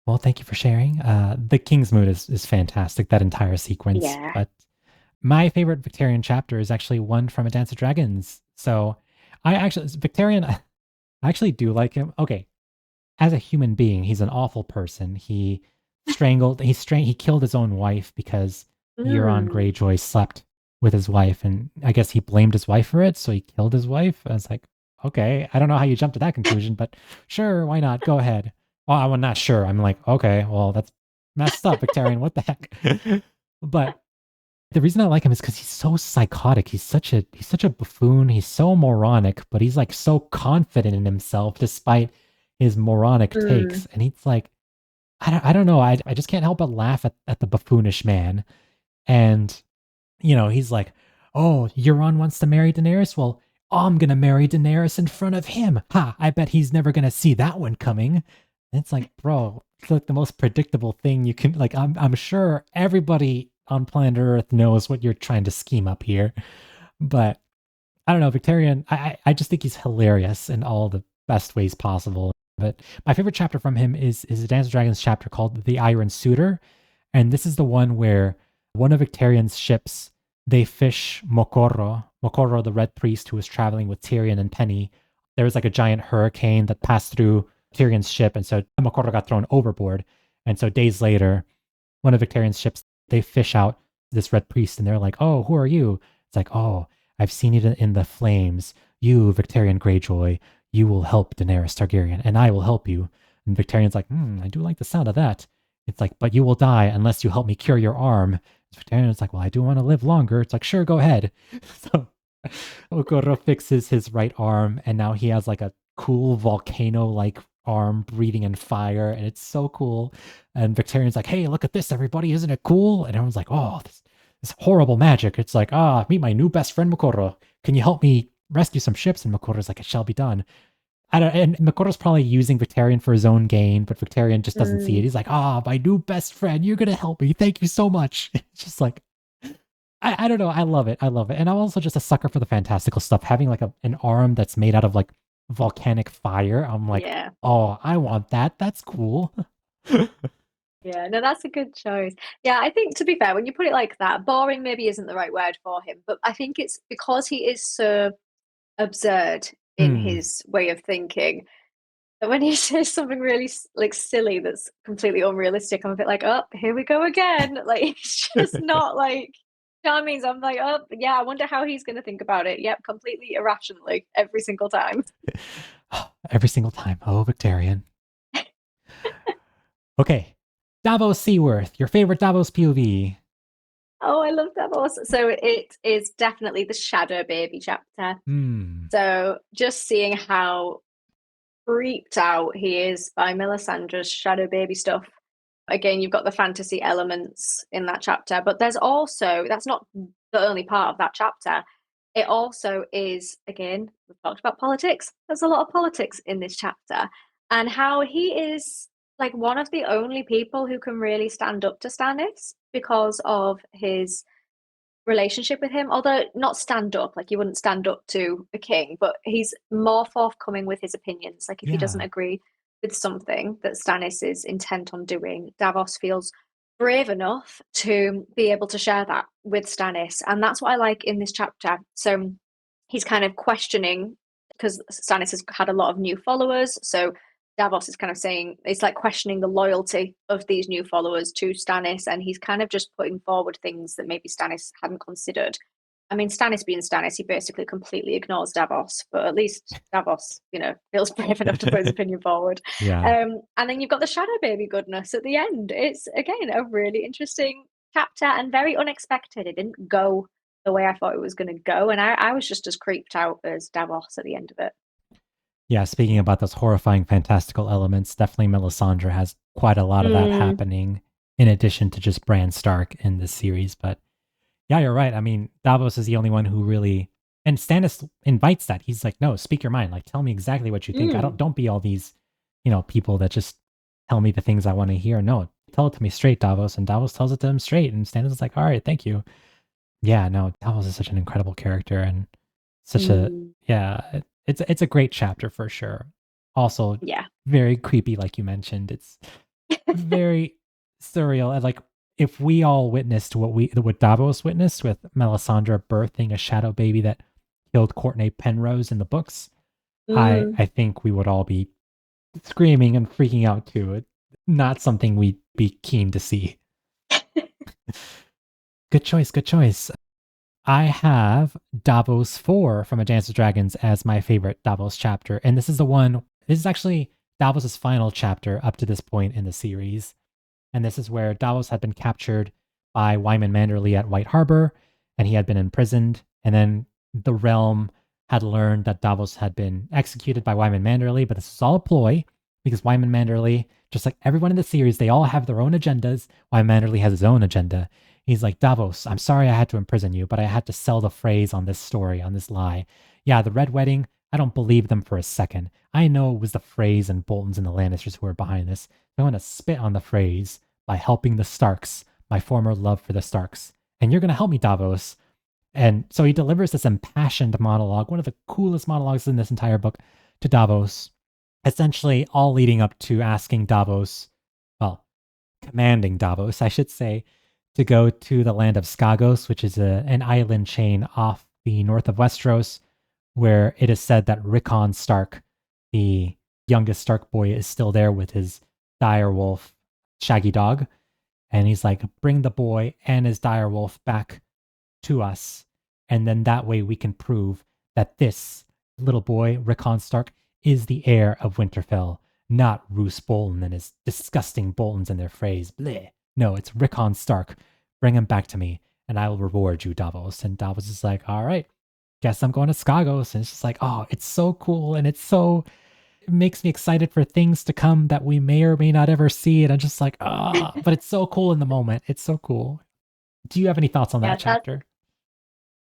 Well, thank you for sharing. The King's Mood is fantastic, that entire sequence. Yeah. But my favorite Victorian chapter is actually one from A Dance of Dragons. So Victorian, I actually do like him. Okay, as a human being, he's an awful person. He killed his own wife because Euron Mm. Greyjoy slept with his wife, and I guess he blamed his wife for it, so he killed his wife. I was like, okay, I don't know how you jumped to that conclusion, but sure, why not? Go ahead. Well, I'm not sure. I'm like, okay, well, that's messed up, Victorian. What the heck? But the reason I like him is because he's so psychotic. He's such a buffoon. He's so moronic, but he's like so confident in himself despite his moronic takes. Mm. And he's like, I don't know. I just can't help but laugh at the buffoonish man. And he's like, oh, Euron wants to marry Daenerys. Well, I'm gonna marry Daenerys in front of him. Ha! I bet he's never gonna see that one coming. And it's like, bro, it's like the most predictable thing you can. Like, I'm sure everybody on planet Earth knows what you're trying to scheme up here, but I don't know, Victorian. I just think he's hilarious in all the best ways possible. But my favorite chapter from him is a Dance of Dragons chapter called "The Iron Suitor," and this is the one where one of Victarion's ships they fish Mokorro, the Red Priest who was traveling with Tyrion and Penny. There was like a giant hurricane that passed through Tyrion's ship, and so Mokorro got thrown overboard. And so days later, one of Victarion's ships they fish out this Red Priest, and they're like, "Oh, who are you?" It's like, "Oh, I've seen you in the flames. You, Victarion Greyjoy, you will help Daenerys Targaryen, and I will help you." And Victarion's like, I do like the sound of that. It's like, but you will die unless you help me cure your arm. Victarion's like, well, I do want to live longer. It's like, sure, go ahead. So Okoro fixes his right arm, and now he has like a cool volcano like arm breathing in fire, and it's so cool. And Victarion's like, hey, look at this, everybody, isn't it cool? And everyone's like, oh, this horrible magic. It's like, meet my new best friend Mokoro. Can you help me rescue some ships? And Mokoro's like, it shall be done. I don't, and Mokoro's probably using Victarion for his own gain, but Victarion just doesn't see it. Mm. He's like, my new best friend, you're gonna help me. Thank you so much. It's just like I don't know. I love it. I love it. And I'm also just a sucker for the fantastical stuff. Having like an arm that's made out of like volcanic fire. I'm like, Yeah. oh, I want that. That's cool. Yeah, no, that's a good choice. Yeah, I think to be fair, when you put it like that, boring maybe isn't the right word for him, but I think it's because he is so absurd in Hmm. his way of thinking that when he says something really like silly that's completely unrealistic, I'm a bit like, oh, here we go again. Like it's just not like, you know what I mean? So I'm like, oh, yeah, I wonder how he's going to think about it. Yep, completely irrationally every single time. Every single time. Oh, Victarion. Okay. Davos Seaworth, your favorite Davos POV. Oh, I love Davos. So it is definitely the Shadow Baby chapter. Hmm. So just seeing how freaked out he is by Melisandre's Shadow Baby stuff. Again, you've got the fantasy elements in that chapter, but there's also, that's not the only part of that chapter. It also is, again, we've talked about politics. There's a lot of politics in this chapter, and how he is like one of the only people who can really stand up to Stannis because of his relationship with him, although not stand up, like you wouldn't stand up to a king, but he's more forthcoming with his opinions. Like if he doesn't Yeah. agree with something that Stannis is intent on doing, Davos feels brave enough to be able to share that with Stannis. And that's what I like in this chapter. So he's kind of questioning, because Stannis has had a lot of new followers. So Davos is kind of saying it's like questioning the loyalty of these new followers to Stannis, and he's kind of just putting forward things that maybe Stannis hadn't considered. I mean, Stannis being Stannis, he basically completely ignores Davos, but at least Davos, feels brave enough to put his opinion forward. Yeah. And then you've got the Shadow Baby goodness at the end. It's again a really interesting chapter and very unexpected. It didn't go the way I thought it was going to go, and I was just as creeped out as Davos at the end of it. Yeah, speaking about those horrifying fantastical elements, definitely Melisandre has quite a lot of that Mm, happening in addition to just Bran Stark in this series. But yeah, you're right. I mean, Davos is the only one who really, and Stannis invites that. He's like, no, speak your mind. Like, tell me exactly what you think. I mm. don't be all these, people that just tell me the things I want to hear. No, tell it to me straight, Davos. And Davos tells it to him straight. And Stannis is like, all right, thank you. Yeah, no, Davos is such an incredible character and such a Mm. yeah, it's a great chapter for sure. Also Yeah. very creepy, like you mentioned. It's very surreal. And like if we all witnessed what Davos witnessed with Melisandre birthing a shadow baby that killed Courtney Penrose in the books, Mm. I think we would all be screaming and freaking out too. Not something we'd be keen to see. Good choice, good choice. I have Davos 4 from A Dance with Dragons as my favorite Davos chapter. And this is actually Davos' final chapter up to this point in the series. And this is where Davos had been captured by Wyman Manderley at White Harbor, and he had been imprisoned. And then the realm had learned that Davos had been executed by Wyman Manderley, but this was all a ploy because Wyman Manderley, just like everyone in the series, they all have their own agendas. Wyman Manderley has his own agenda. He's like, Davos, I'm sorry I had to imprison you, but I had to sell the phrase on this story, on this lie. Yeah, the Red Wedding, I don't believe them for a second. I know it was the Freys and Boltons and the Lannisters who were behind this. I want to spit on the phrase by helping the Starks, my former love for the Starks. And you're going to help me, Davos. And so he delivers this impassioned monologue, one of the coolest monologues in this entire book, to Davos, essentially all leading up to asking Davos, well, commanding Davos, I should say, to go to the land of Skagos, which is an island chain off the north of Westeros, where it is said that Rickon Stark, the youngest Stark boy, is still there with his direwolf Shaggy Dog. And he's like, bring the boy and his direwolf back to us. And then that way we can prove that this little boy, Rickon Stark, is the heir of Winterfell, not Roose Bolton and his disgusting Boltons and their phrase, bleh. No, it's Rickon Stark. Bring him back to me, and I will reward you, Davos. And Davos is like, all right, guess I'm going to Skagos. And it's just like, oh, it's so cool. And it makes me excited for things to come that we may or may not ever see. And I'm just like, but it's so cool in the moment. It's so cool. Do you have any thoughts on Yeah, that chapter?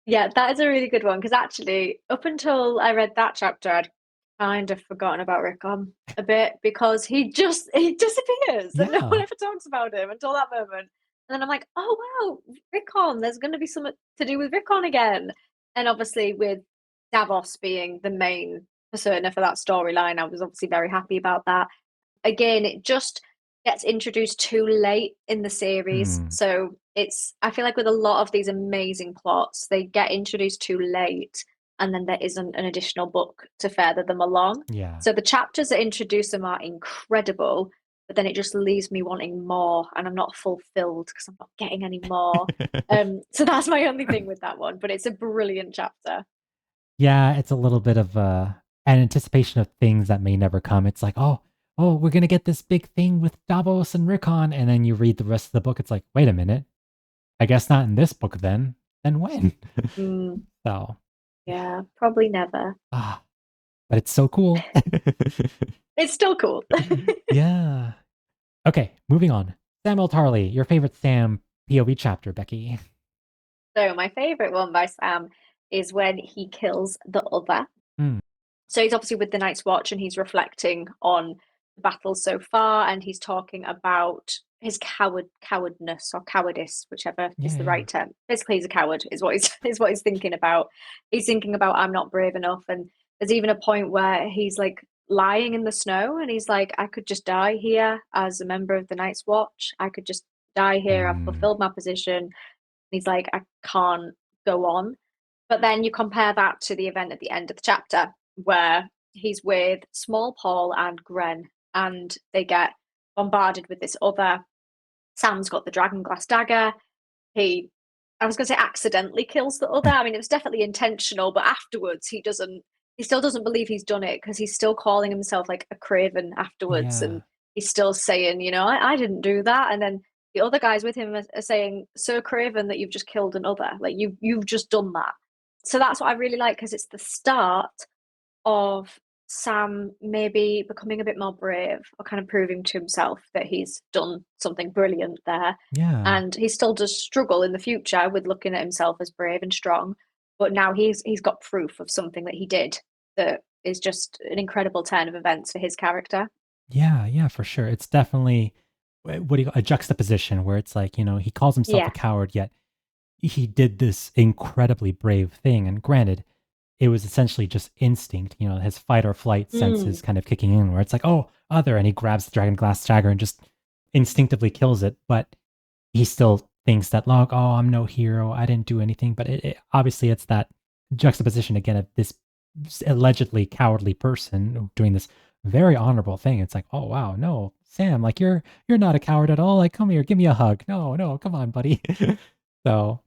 that is a really good one because actually, up until I read that chapter, I'd kind of forgotten about Rickon a bit because he disappears and no one Yeah. ever talks about him until that moment. And then I'm like, oh wow, Rickon, there's going to be something to do with Rickon again. And obviously, with Davos being the main persona for that storyline, I was obviously very happy about that. Again, it just gets introduced too late in the series. Hmm. So I feel like with a lot of these amazing plots, they get introduced too late and then there isn't an additional book to further them along. Yeah. So the chapters that introduce them are incredible, but then it just leaves me wanting more and I'm not fulfilled because I'm not getting any more. So that's my only thing with that one, but it's a brilliant chapter. Yeah, it's a little bit of an anticipation of things that may never come. It's like, oh, we're gonna get this big thing with Davos and Rickon, and then you read the rest of the book. It's like, wait a minute, I guess not in this book then. Then when? Mm, So, yeah, probably never. ah, but it's so cool. It's still cool. Yeah. Okay, moving on. Samwell Tarly, your favorite Sam POV chapter, Becky. So my favorite one by Sam is when he kills the other. Mm, So he's obviously with the Night's Watch and he's reflecting on the battles so far and he's talking about his cowardness or cowardice, whichever is Yeah, the yeah. right term. Basically, he's a coward, is what he's is what he's thinking about. He's thinking about I'm not brave enough, and there's even a point where he's like lying in the snow, and he's like, I could just die here as a member of the Night's Watch. I could just die here. I've Mm, fulfilled my position. And he's like, I can't go on. But then you compare that to the event at the end of the chapter where he's with Small Paul and Gren, and they get bombarded with this other. Sam's got the dragon glass dagger. He, I was going to say, accidentally kills the other. I mean, it was definitely intentional, but afterwards he still doesn't believe he's done it because he's still calling himself like a craven afterwards, yeah. and he's still saying, I didn't do that. And then the other guys with him are saying, "So craven that you've just killed another. Like you've just done that." So that's what I really like because it's the start of Sam maybe becoming a bit more brave or kind of proving to himself that he's done something brilliant there. Yeah. And he still does struggle in the future with looking at himself as brave and strong, but now he's got proof of something that he did that is just an incredible turn of events for his character. Yeah, yeah, for sure. It's definitely what do you a juxtaposition where it's like, he calls himself a Yeah. coward, yet he did this incredibly brave thing. And granted, it was essentially just instinct, his fight or flight senses Mm. kind of kicking in where it's like, oh, other, and he grabs the dragon glass dagger and just instinctively kills it. But he still thinks that, like, oh, I'm no hero. I didn't do anything. But obviously it's that juxtaposition again of this allegedly cowardly person doing this very honorable thing. It's like, oh wow, no, Sam, like you're not a coward at all. Like, come here, give me a hug. No, no, come on, buddy. So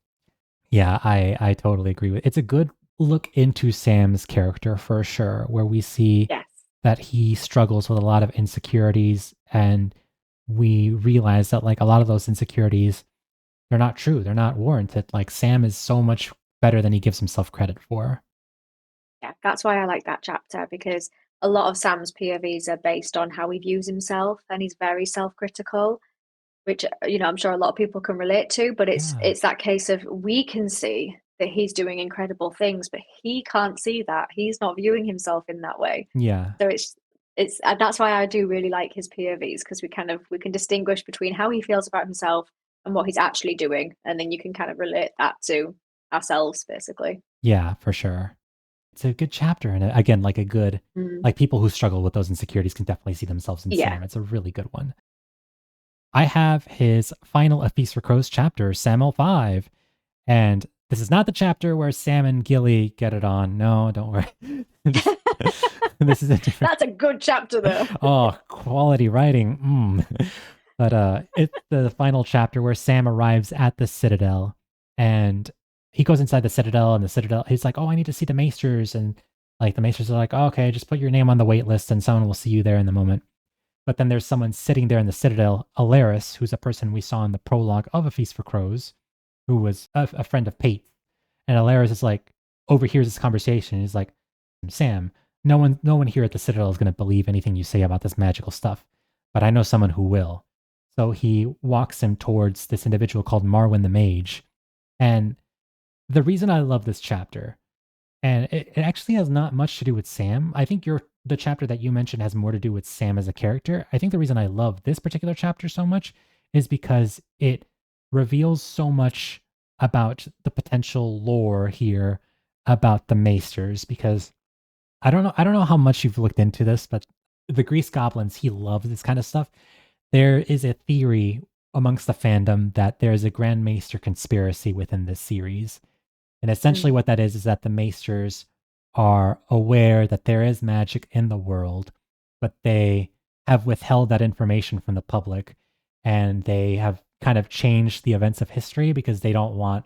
yeah, I totally agree with. It's a good look into Sam's character for sure, where we see Yes. that he struggles with a lot of insecurities, and we realize that like a lot of those insecurities, they're not true. They're not warranted. Like Sam is so much better than he gives himself credit for. Yeah, that's why I like that chapter because a lot of Sam's POVs are based on how he views himself and he's very self-critical, which I'm sure a lot of people can relate to, but it's Yeah. it's that case of we can see that he's doing incredible things, but he can't see that. He's not viewing himself in that way. Yeah. So it's that's why I do really like his POVs because we can distinguish between how he feels about himself and what he's actually doing, and then you can kind of relate that to ourselves basically. Yeah, for sure. It's a good chapter, and again, like a good Mm. like people who struggle with those insecurities can definitely see themselves in Yeah. Sam. It's a really good one. I have his final A Feast for Crows chapter, Samwell 5. And this is not the chapter where Sam and Gilly get it on. No, don't worry. this, this is a different. That's a good chapter though. Oh, quality writing. But it's the final chapter where Sam arrives at the Citadel, and he goes inside the Citadel, and the Citadel, he's like, "Oh, I need to see the Maesters," and like the Maesters are like, oh, "Okay, just put your name on the wait list, and someone will see you there in the moment." But then there's someone sitting there in the Citadel, Alaris, who's a person we saw in the prologue of A Feast for Crows, who was a friend of Pate. And Alaris is like, overhears this conversation. He's like, Sam, no one here at the Citadel is going to believe anything you say about this magical stuff, but I know someone who will. So he walks him towards this individual called Marwyn the Mage. And the reason I love this chapter, and it actually has not much to do with Sam. I think the chapter that you mentioned has more to do with Sam as a character. I think the reason I love this particular chapter so much is because it reveals so much about the potential lore here about the Maesters. Because I don't know how much you've looked into this, but the Grease Goblins, he loves this kind of stuff. There is a theory amongst the fandom that there is a Grand Maester conspiracy within this series, and essentially Mm. what that is that the Maesters are aware that there is magic in the world, but they have withheld that information from the public, and they have kind of changed the events of history because they don't want,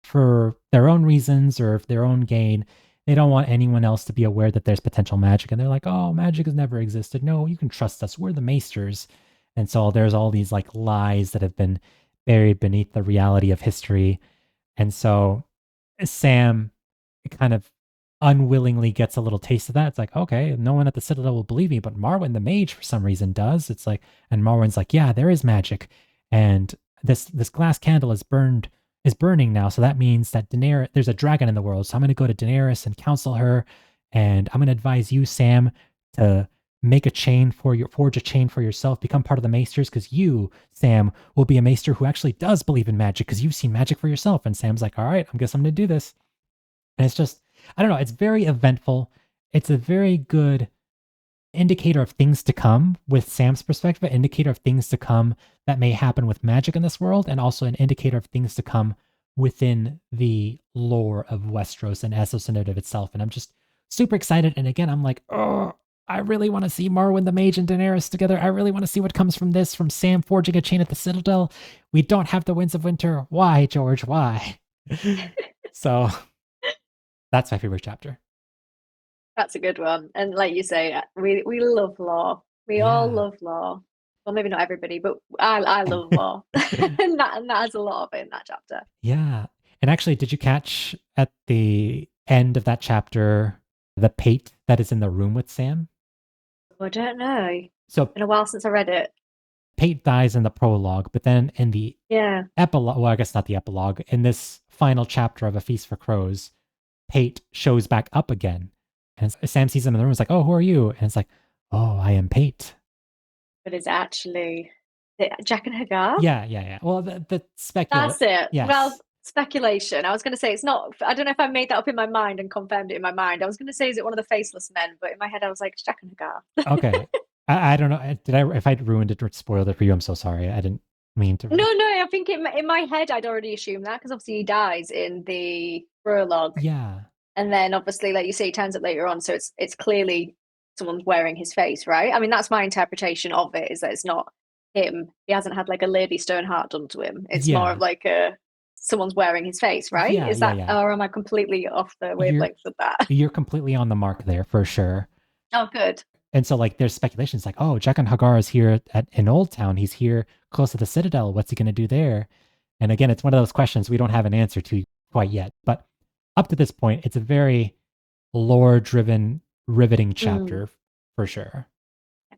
for their own reasons or for their own gain, they don't want anyone else to be aware that there's potential magic. And they're like, oh, magic has never existed. No, you can trust us. We're the Maesters. And so there's all these like lies that have been buried beneath the reality of history. And so Sam kind of unwillingly gets a little taste of that. It's like, okay, no one at the Citadel will believe me, but Marwyn the Mage for some reason does. It's like, and Marwyn's like, yeah, there is magic, and this glass candle is burning now, so that means that Daenerys, there's a dragon in the world. So I'm going to go to Daenerys and counsel her, and I'm going to advise you, Sam, to forge a chain for yourself, become part of the Maesters, because you, Sam, will be a Maester who actually does believe in magic because you've seen magic for yourself. And Sam's like, all right, I guess I'm going to do this. And it's just, I don't know, it's very eventful. It's a very good indicator of things to come with Sam's perspective, an indicator of things to come that may happen with magic in this world, and also an indicator of things to come within the lore of Westeros and Essos narrative itself. And I'm just super excited. And again, I'm like, oh, I really want to see Marwyn the Mage and Daenerys together. I really want to see what comes from this, from Sam forging a chain at the Citadel. We don't have the Winds of Winter. Why, George? Why? So that's my favorite chapter. That's a good one. And like you say, we love lore. We all love lore. Well, maybe not everybody, but I love lore. and that has a lot of it in that chapter. Yeah. And actually, did you catch at the end of that chapter the pate that is in the room with Sam? I don't know. So been a while since I read it. Pate dies in the prologue, but then in the epilogue, well, I guess not the epilogue, in this final chapter of A Feast for Crows, Pate shows back up again. And Sam sees him in the room. It's like, oh, who are you? And it's like, oh, I am Pate. But it's actually Jack and Hagar? Yeah. Well, the speculation. That's it. Yes. Well, speculation. I was going to say it's not. I don't know if I made that up in my mind and confirmed it in my mind. I was going to say, is it one of the faceless men? But in my head, I was like, it's Jack and Hagar. Okay. I don't know. If I ruined it or spoiled it for you, I'm so sorry. I didn't mean to. No. I think in my head, I'd already assumed that because obviously he dies in the prologue. Yeah. And then obviously, like you say, he turns up later on. So it's clearly someone's wearing his face, right? I mean, that's my interpretation of it, is that it's not him. He hasn't had like a Lady Stoneheart done to him. It's more of like someone's wearing his face, right? Yeah, is that, or am I completely off the wavelength of that? You're completely on the mark there for sure. Oh, good. And so like there's speculations like, oh, Jack and Hagar is here in Old Town. He's here close to the Citadel. What's he going to do there? And again, it's one of those questions we don't have an answer to quite yet. But up to this point, it's a very lore-driven, riveting chapter for sure.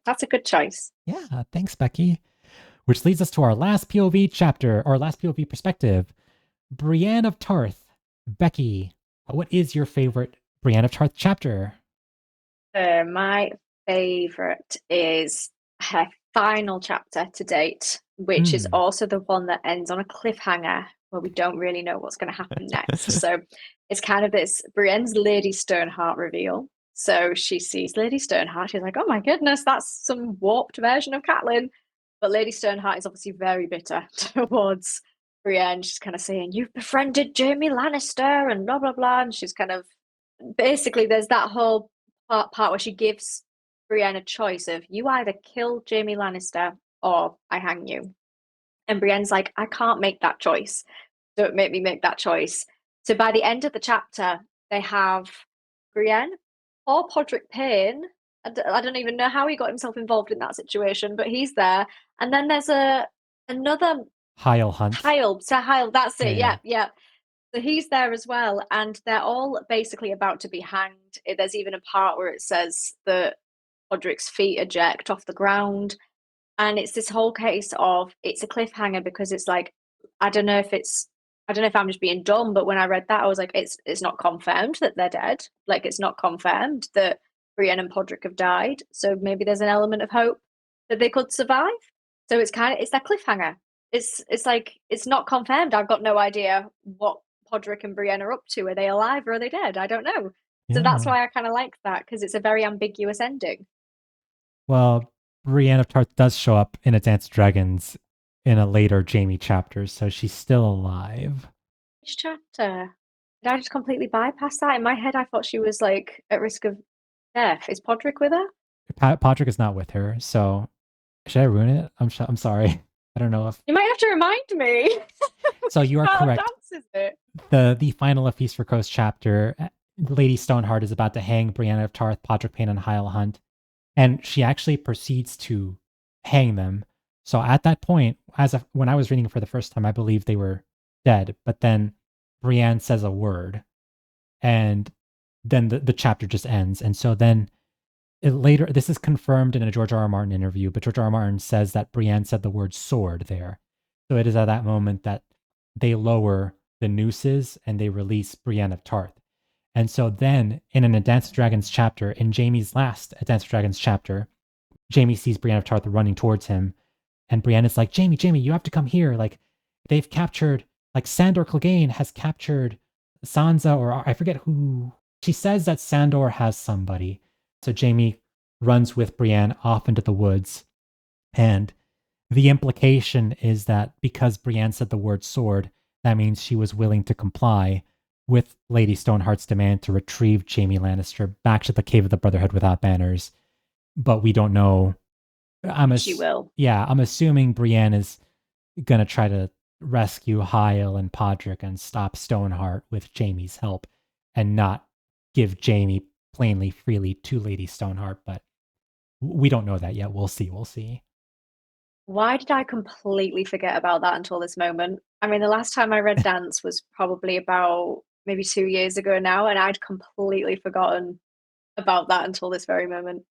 That's a good choice. Yeah, thanks, Becky. Which leads us to our last POV chapter, or last POV perspective. Brienne of Tarth. Becky, what is your favorite Brienne of Tarth chapter? My favorite is her final chapter to date, which is also the one that ends on a cliffhanger where we don't really know what's going to happen next. So it's kind of this Brienne's Lady Stoneheart reveal. So she sees Lady Stoneheart. She's like, oh my goodness, that's some warped version of Catelyn. But Lady Stoneheart is obviously very bitter towards Brienne. She's kind of saying, you've befriended Jaime Lannister and blah, blah, blah. And she's kind of, basically, there's that whole part where she gives Brienne a choice of, you either kill Jaime Lannister or I hang you. And Brienne's like, I can't make that choice. Don't make me make that choice. So by the end of the chapter, they have Brienne or Podrick Payne. I don't even know how he got himself involved in that situation, but he's there. And then there's another Hyle Hunt. Hyle, that's it. Yeah. So he's there as well, and they're all basically about to be hanged. There's even a part where it says that Podrick's feet eject off the ground. And it's this whole case of, it's a cliffhanger because it's like, I don't know if I'm just being dumb, but when I read that, I was like, it's not confirmed that they're dead. Like, it's not confirmed that Brienne and Podrick have died. So maybe there's an element of hope that they could survive. So it's that cliffhanger. It's like, it's not confirmed. I've got no idea what Podrick and Brienne are up to. Are they alive or are they dead? I don't know. Yeah. So that's why I kind of like that, because it's a very ambiguous ending. Well, Brienne of Tarth does show up in A Dance of Dragons in a later Jaime chapter, so she's still alive. Which chapter? Did I just completely bypass that? In my head, I thought she was like at risk of death. Is Podrick with her? Podrick is not with her, so should I ruin it? I'm sorry. I don't know if you might have to remind me. So you are correct. Is it? The final A Feast for Crows chapter, Lady Stoneheart is about to hang Brienne of Tarth, Podrick Payne, and Hyle Hunt. And she actually proceeds to hang them. So at that point, when I was reading it for the first time, I believed they were dead. But then Brienne says a word, and then the chapter just ends. And so then later, this is confirmed in a George R. R. Martin interview, but George R. R. Martin says that Brienne said the word sword there. So it is at that moment that they lower the nooses and they release Brienne of Tarth. And so then in an A Dance of Dragons chapter, in Jaime's last A Dance of Dragons chapter, Jaime sees Brienne of Tarth running towards him, and Brienne is like, Jaime, you have to come here. Like, they've captured, like, Sandor Clegane has captured Sansa, or I forget who. She says that Sandor has somebody. So Jaime runs with Brienne off into the woods. And the implication is that because Brienne said the word sword, that means she was willing to comply with Lady Stoneheart's demand to retrieve Jaime Lannister back to the Cave of the Brotherhood without banners. But we don't know. She will. Yeah, I'm assuming Brienne is gonna try to rescue Hyle and Podrick and stop Stoneheart with Jaime's help, and not give Jaime plainly freely to Lady Stoneheart. But we don't know that yet. We'll see. We'll see. Why did I completely forget about that until this moment? I mean, the last time I read Dance was probably about maybe 2 years ago now, and I'd completely forgotten about that until this very moment.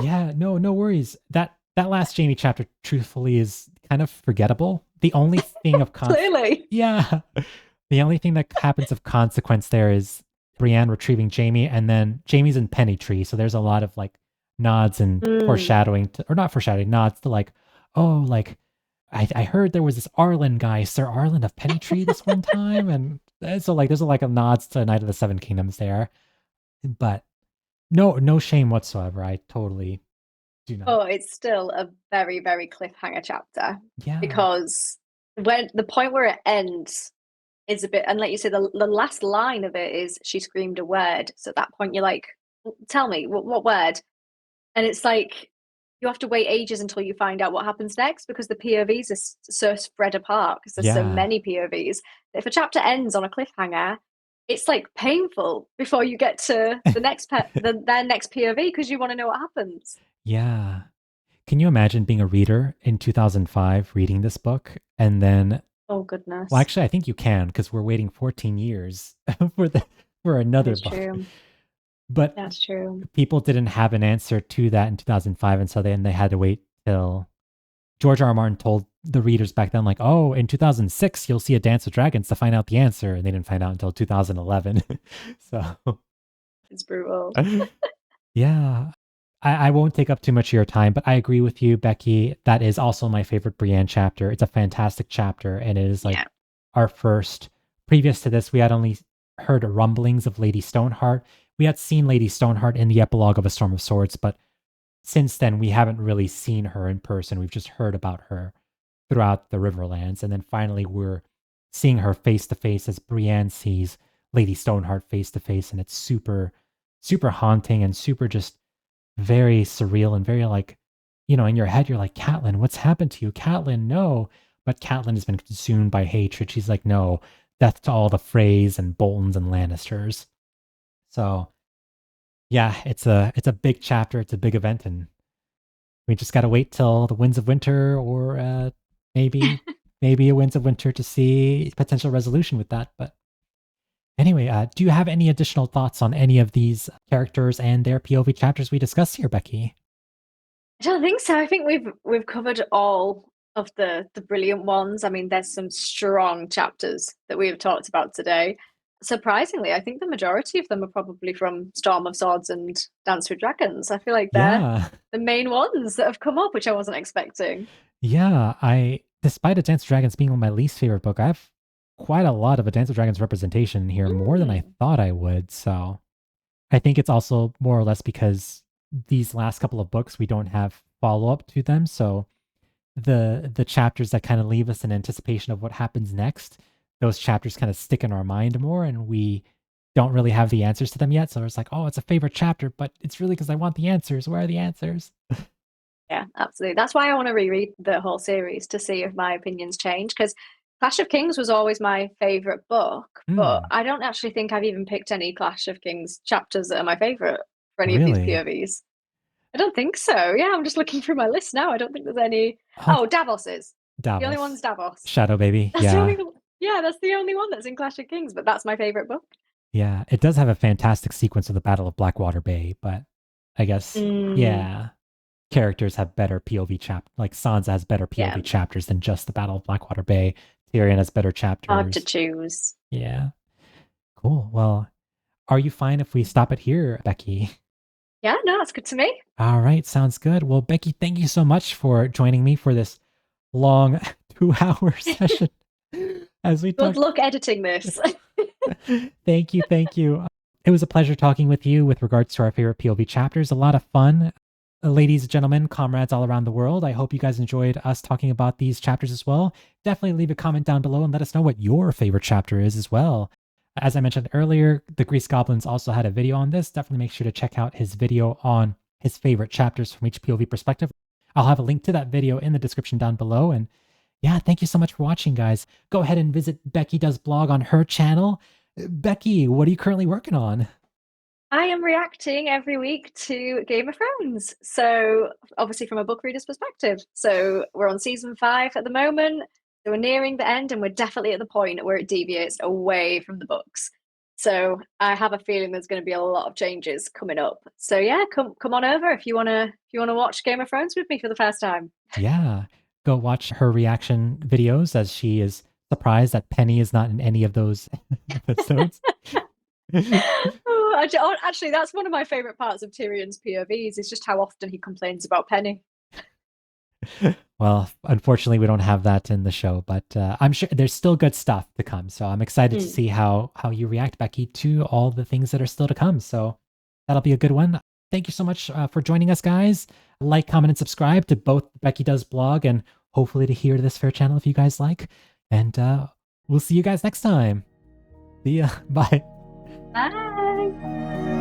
Yeah, no worries. That last Jaime chapter, truthfully, is kind of forgettable. The only thing of Clearly. yeah, the only thing that happens of consequence there is Brienne retrieving Jaime, and then Jaime's in Pennytree. So there's a lot of like nods and Mm. foreshadowing, or not foreshadowing, nods to like, oh, like I heard there was this Arlen guy, Sir Arlen of Pennytree, this one time, and so like there's like a nods to Knight of the Seven Kingdoms there, but no shame whatsoever. I totally do not. Oh, it's still a very, very cliffhanger chapter Yeah. because when the point where it ends is a bit, and like you say, the last line of it is she screamed a word. So at that point, you're like, tell me what word? And it's like you have to wait ages until you find out what happens next because the POVs are so spread apart because there's so Yeah. many POVs. If a chapter ends on a cliffhanger, it's like painful before you get to the their next POV because you want to know what happens. Yeah. Can you imagine being a reader in 2005 reading this book and then Oh well goodness, actually I think you can because we're waiting 14 years for for that another is book. true. But That's true. people didn't have an answer to that in 2005 and so then they had to wait till George R. R. Martin told the readers back then like, "Oh, in 2006 you'll see a Dance with Dragons to find out the answer." And they didn't find out until 2011. So It's brutal. yeah. I won't take up too much of your time, but I agree with you, Becky. That is also my favorite Brienne chapter. It's a fantastic chapter, and it is like Yeah. our first. Previous to this, we had only heard rumblings of Lady Stoneheart. We had seen Lady Stoneheart in the epilogue of A Storm of Swords, but since then, we haven't really seen her in person. We've just heard about her throughout the Riverlands. And then finally, we're seeing her face to face as Brienne sees Lady Stoneheart face to face. And it's super, super haunting and super just very surreal and very like, in your head, you're like, Catelyn, what's happened to you? Catelyn, no. But Catelyn has been consumed by hatred. She's like, no, death to all the Freys and Boltons and Lannisters. So yeah, it's a big chapter. It's a big event, and we just got to wait till the Winds of Winter, or maybe maybe a Winds of Winter to see potential resolution with that. But anyway, do you have any additional thoughts on any of these characters and their POV chapters we discussed here, Becky? I don't think so. I think we've covered all of the brilliant ones. I mean, there's some strong chapters that we have talked about today. Surprisingly, I think the majority of them are probably from Storm of Swords and Dance with Dragons. I feel like they're Yeah, the main ones that have come up, which I wasn't expecting. yeah. Despite A Dance of Dragons being my least favorite book, I have quite a lot of A Dance of Dragons representation here, more than I Mm. thought I would. So I think it's also more or less because these last couple of books we don't have follow up to them, so the chapters that kind of leave us in anticipation of what happens next, those chapters kind of stick in our mind more, and we don't really have the answers to them yet. So it's like, oh, it's a favorite chapter, but it's really because I want the answers. Where are the answers? Yeah, absolutely. That's why I want to reread the whole series to see if my opinions change. Because Clash of Kings was always my favorite book, but Hmm. I don't actually think I've even picked any Clash of Kings chapters that are my favorite for any of these Really? POVs. I don't think so. Yeah, I'm just looking through my list now. I don't think there's any. Oh, Oh, Davos is. The only one's Davos, Davos. Shadow Baby. That's the only Yeah, one. Yeah, that's the only one that's in Clash of Kings, but that's my favorite book. yeah. It does have a fantastic sequence of the Battle of Blackwater Bay, but I guess Mm, yeah, characters have better POV like Sansa has better yeah, POV chapters than just the Battle of Blackwater Bay. Tyrion has better hard to chapters. choose. Yeah. Cool. Well, are you fine if we stop it here, Becky? Yeah, no, that's good to me. All right, sounds good. Well, Becky, thank you so much for joining me for this long 2 hour session as we Good talked. luck editing this. Thank you. Thank you. It was a pleasure talking with you with regards to our favorite POV chapters. A lot of fun. Ladies, gentlemen, comrades all around the world, I hope you guys enjoyed us talking about these chapters as well. Definitely leave a comment down below and let us know what your favorite chapter is as well. As I mentioned earlier, the Grease Goblins also had a video on this. Definitely make sure to check out his video on his favorite chapters from each POV perspective. I'll have a link to that video in the description down below. And yeah, thank you so much for watching, guys. Go ahead and visit Becky Does Blog on her channel. Becky, what are you currently working on? I am reacting every week to Game of Thrones. So, obviously, from a book reader's perspective. So, we're on season 5 at the moment. So, we're nearing the end, and we're definitely at the point where it deviates away from the books. So, I have a feeling there's going to be a lot of changes coming up. So, yeah, come on over if you wanna watch Game of Thrones with me for the first time. Yeah, go watch her reaction videos as she is surprised that Penny is not in any of those episodes. Actually, that's one of my favorite parts of Tyrion's POVs. Is just how often he complains about Penny. Well, unfortunately, we don't have that in the show, but I'm sure there's still good stuff to come. So I'm excited to see how you react, Becky, to all the things that are still to come. So that'll be a good one. Thank you so much for joining us, guys. Like, comment, and subscribe to both Becky Does Blog and hopefully to Here to This Fair channel if you guys like. And we'll see you guys next time. See ya. Bye. Bye.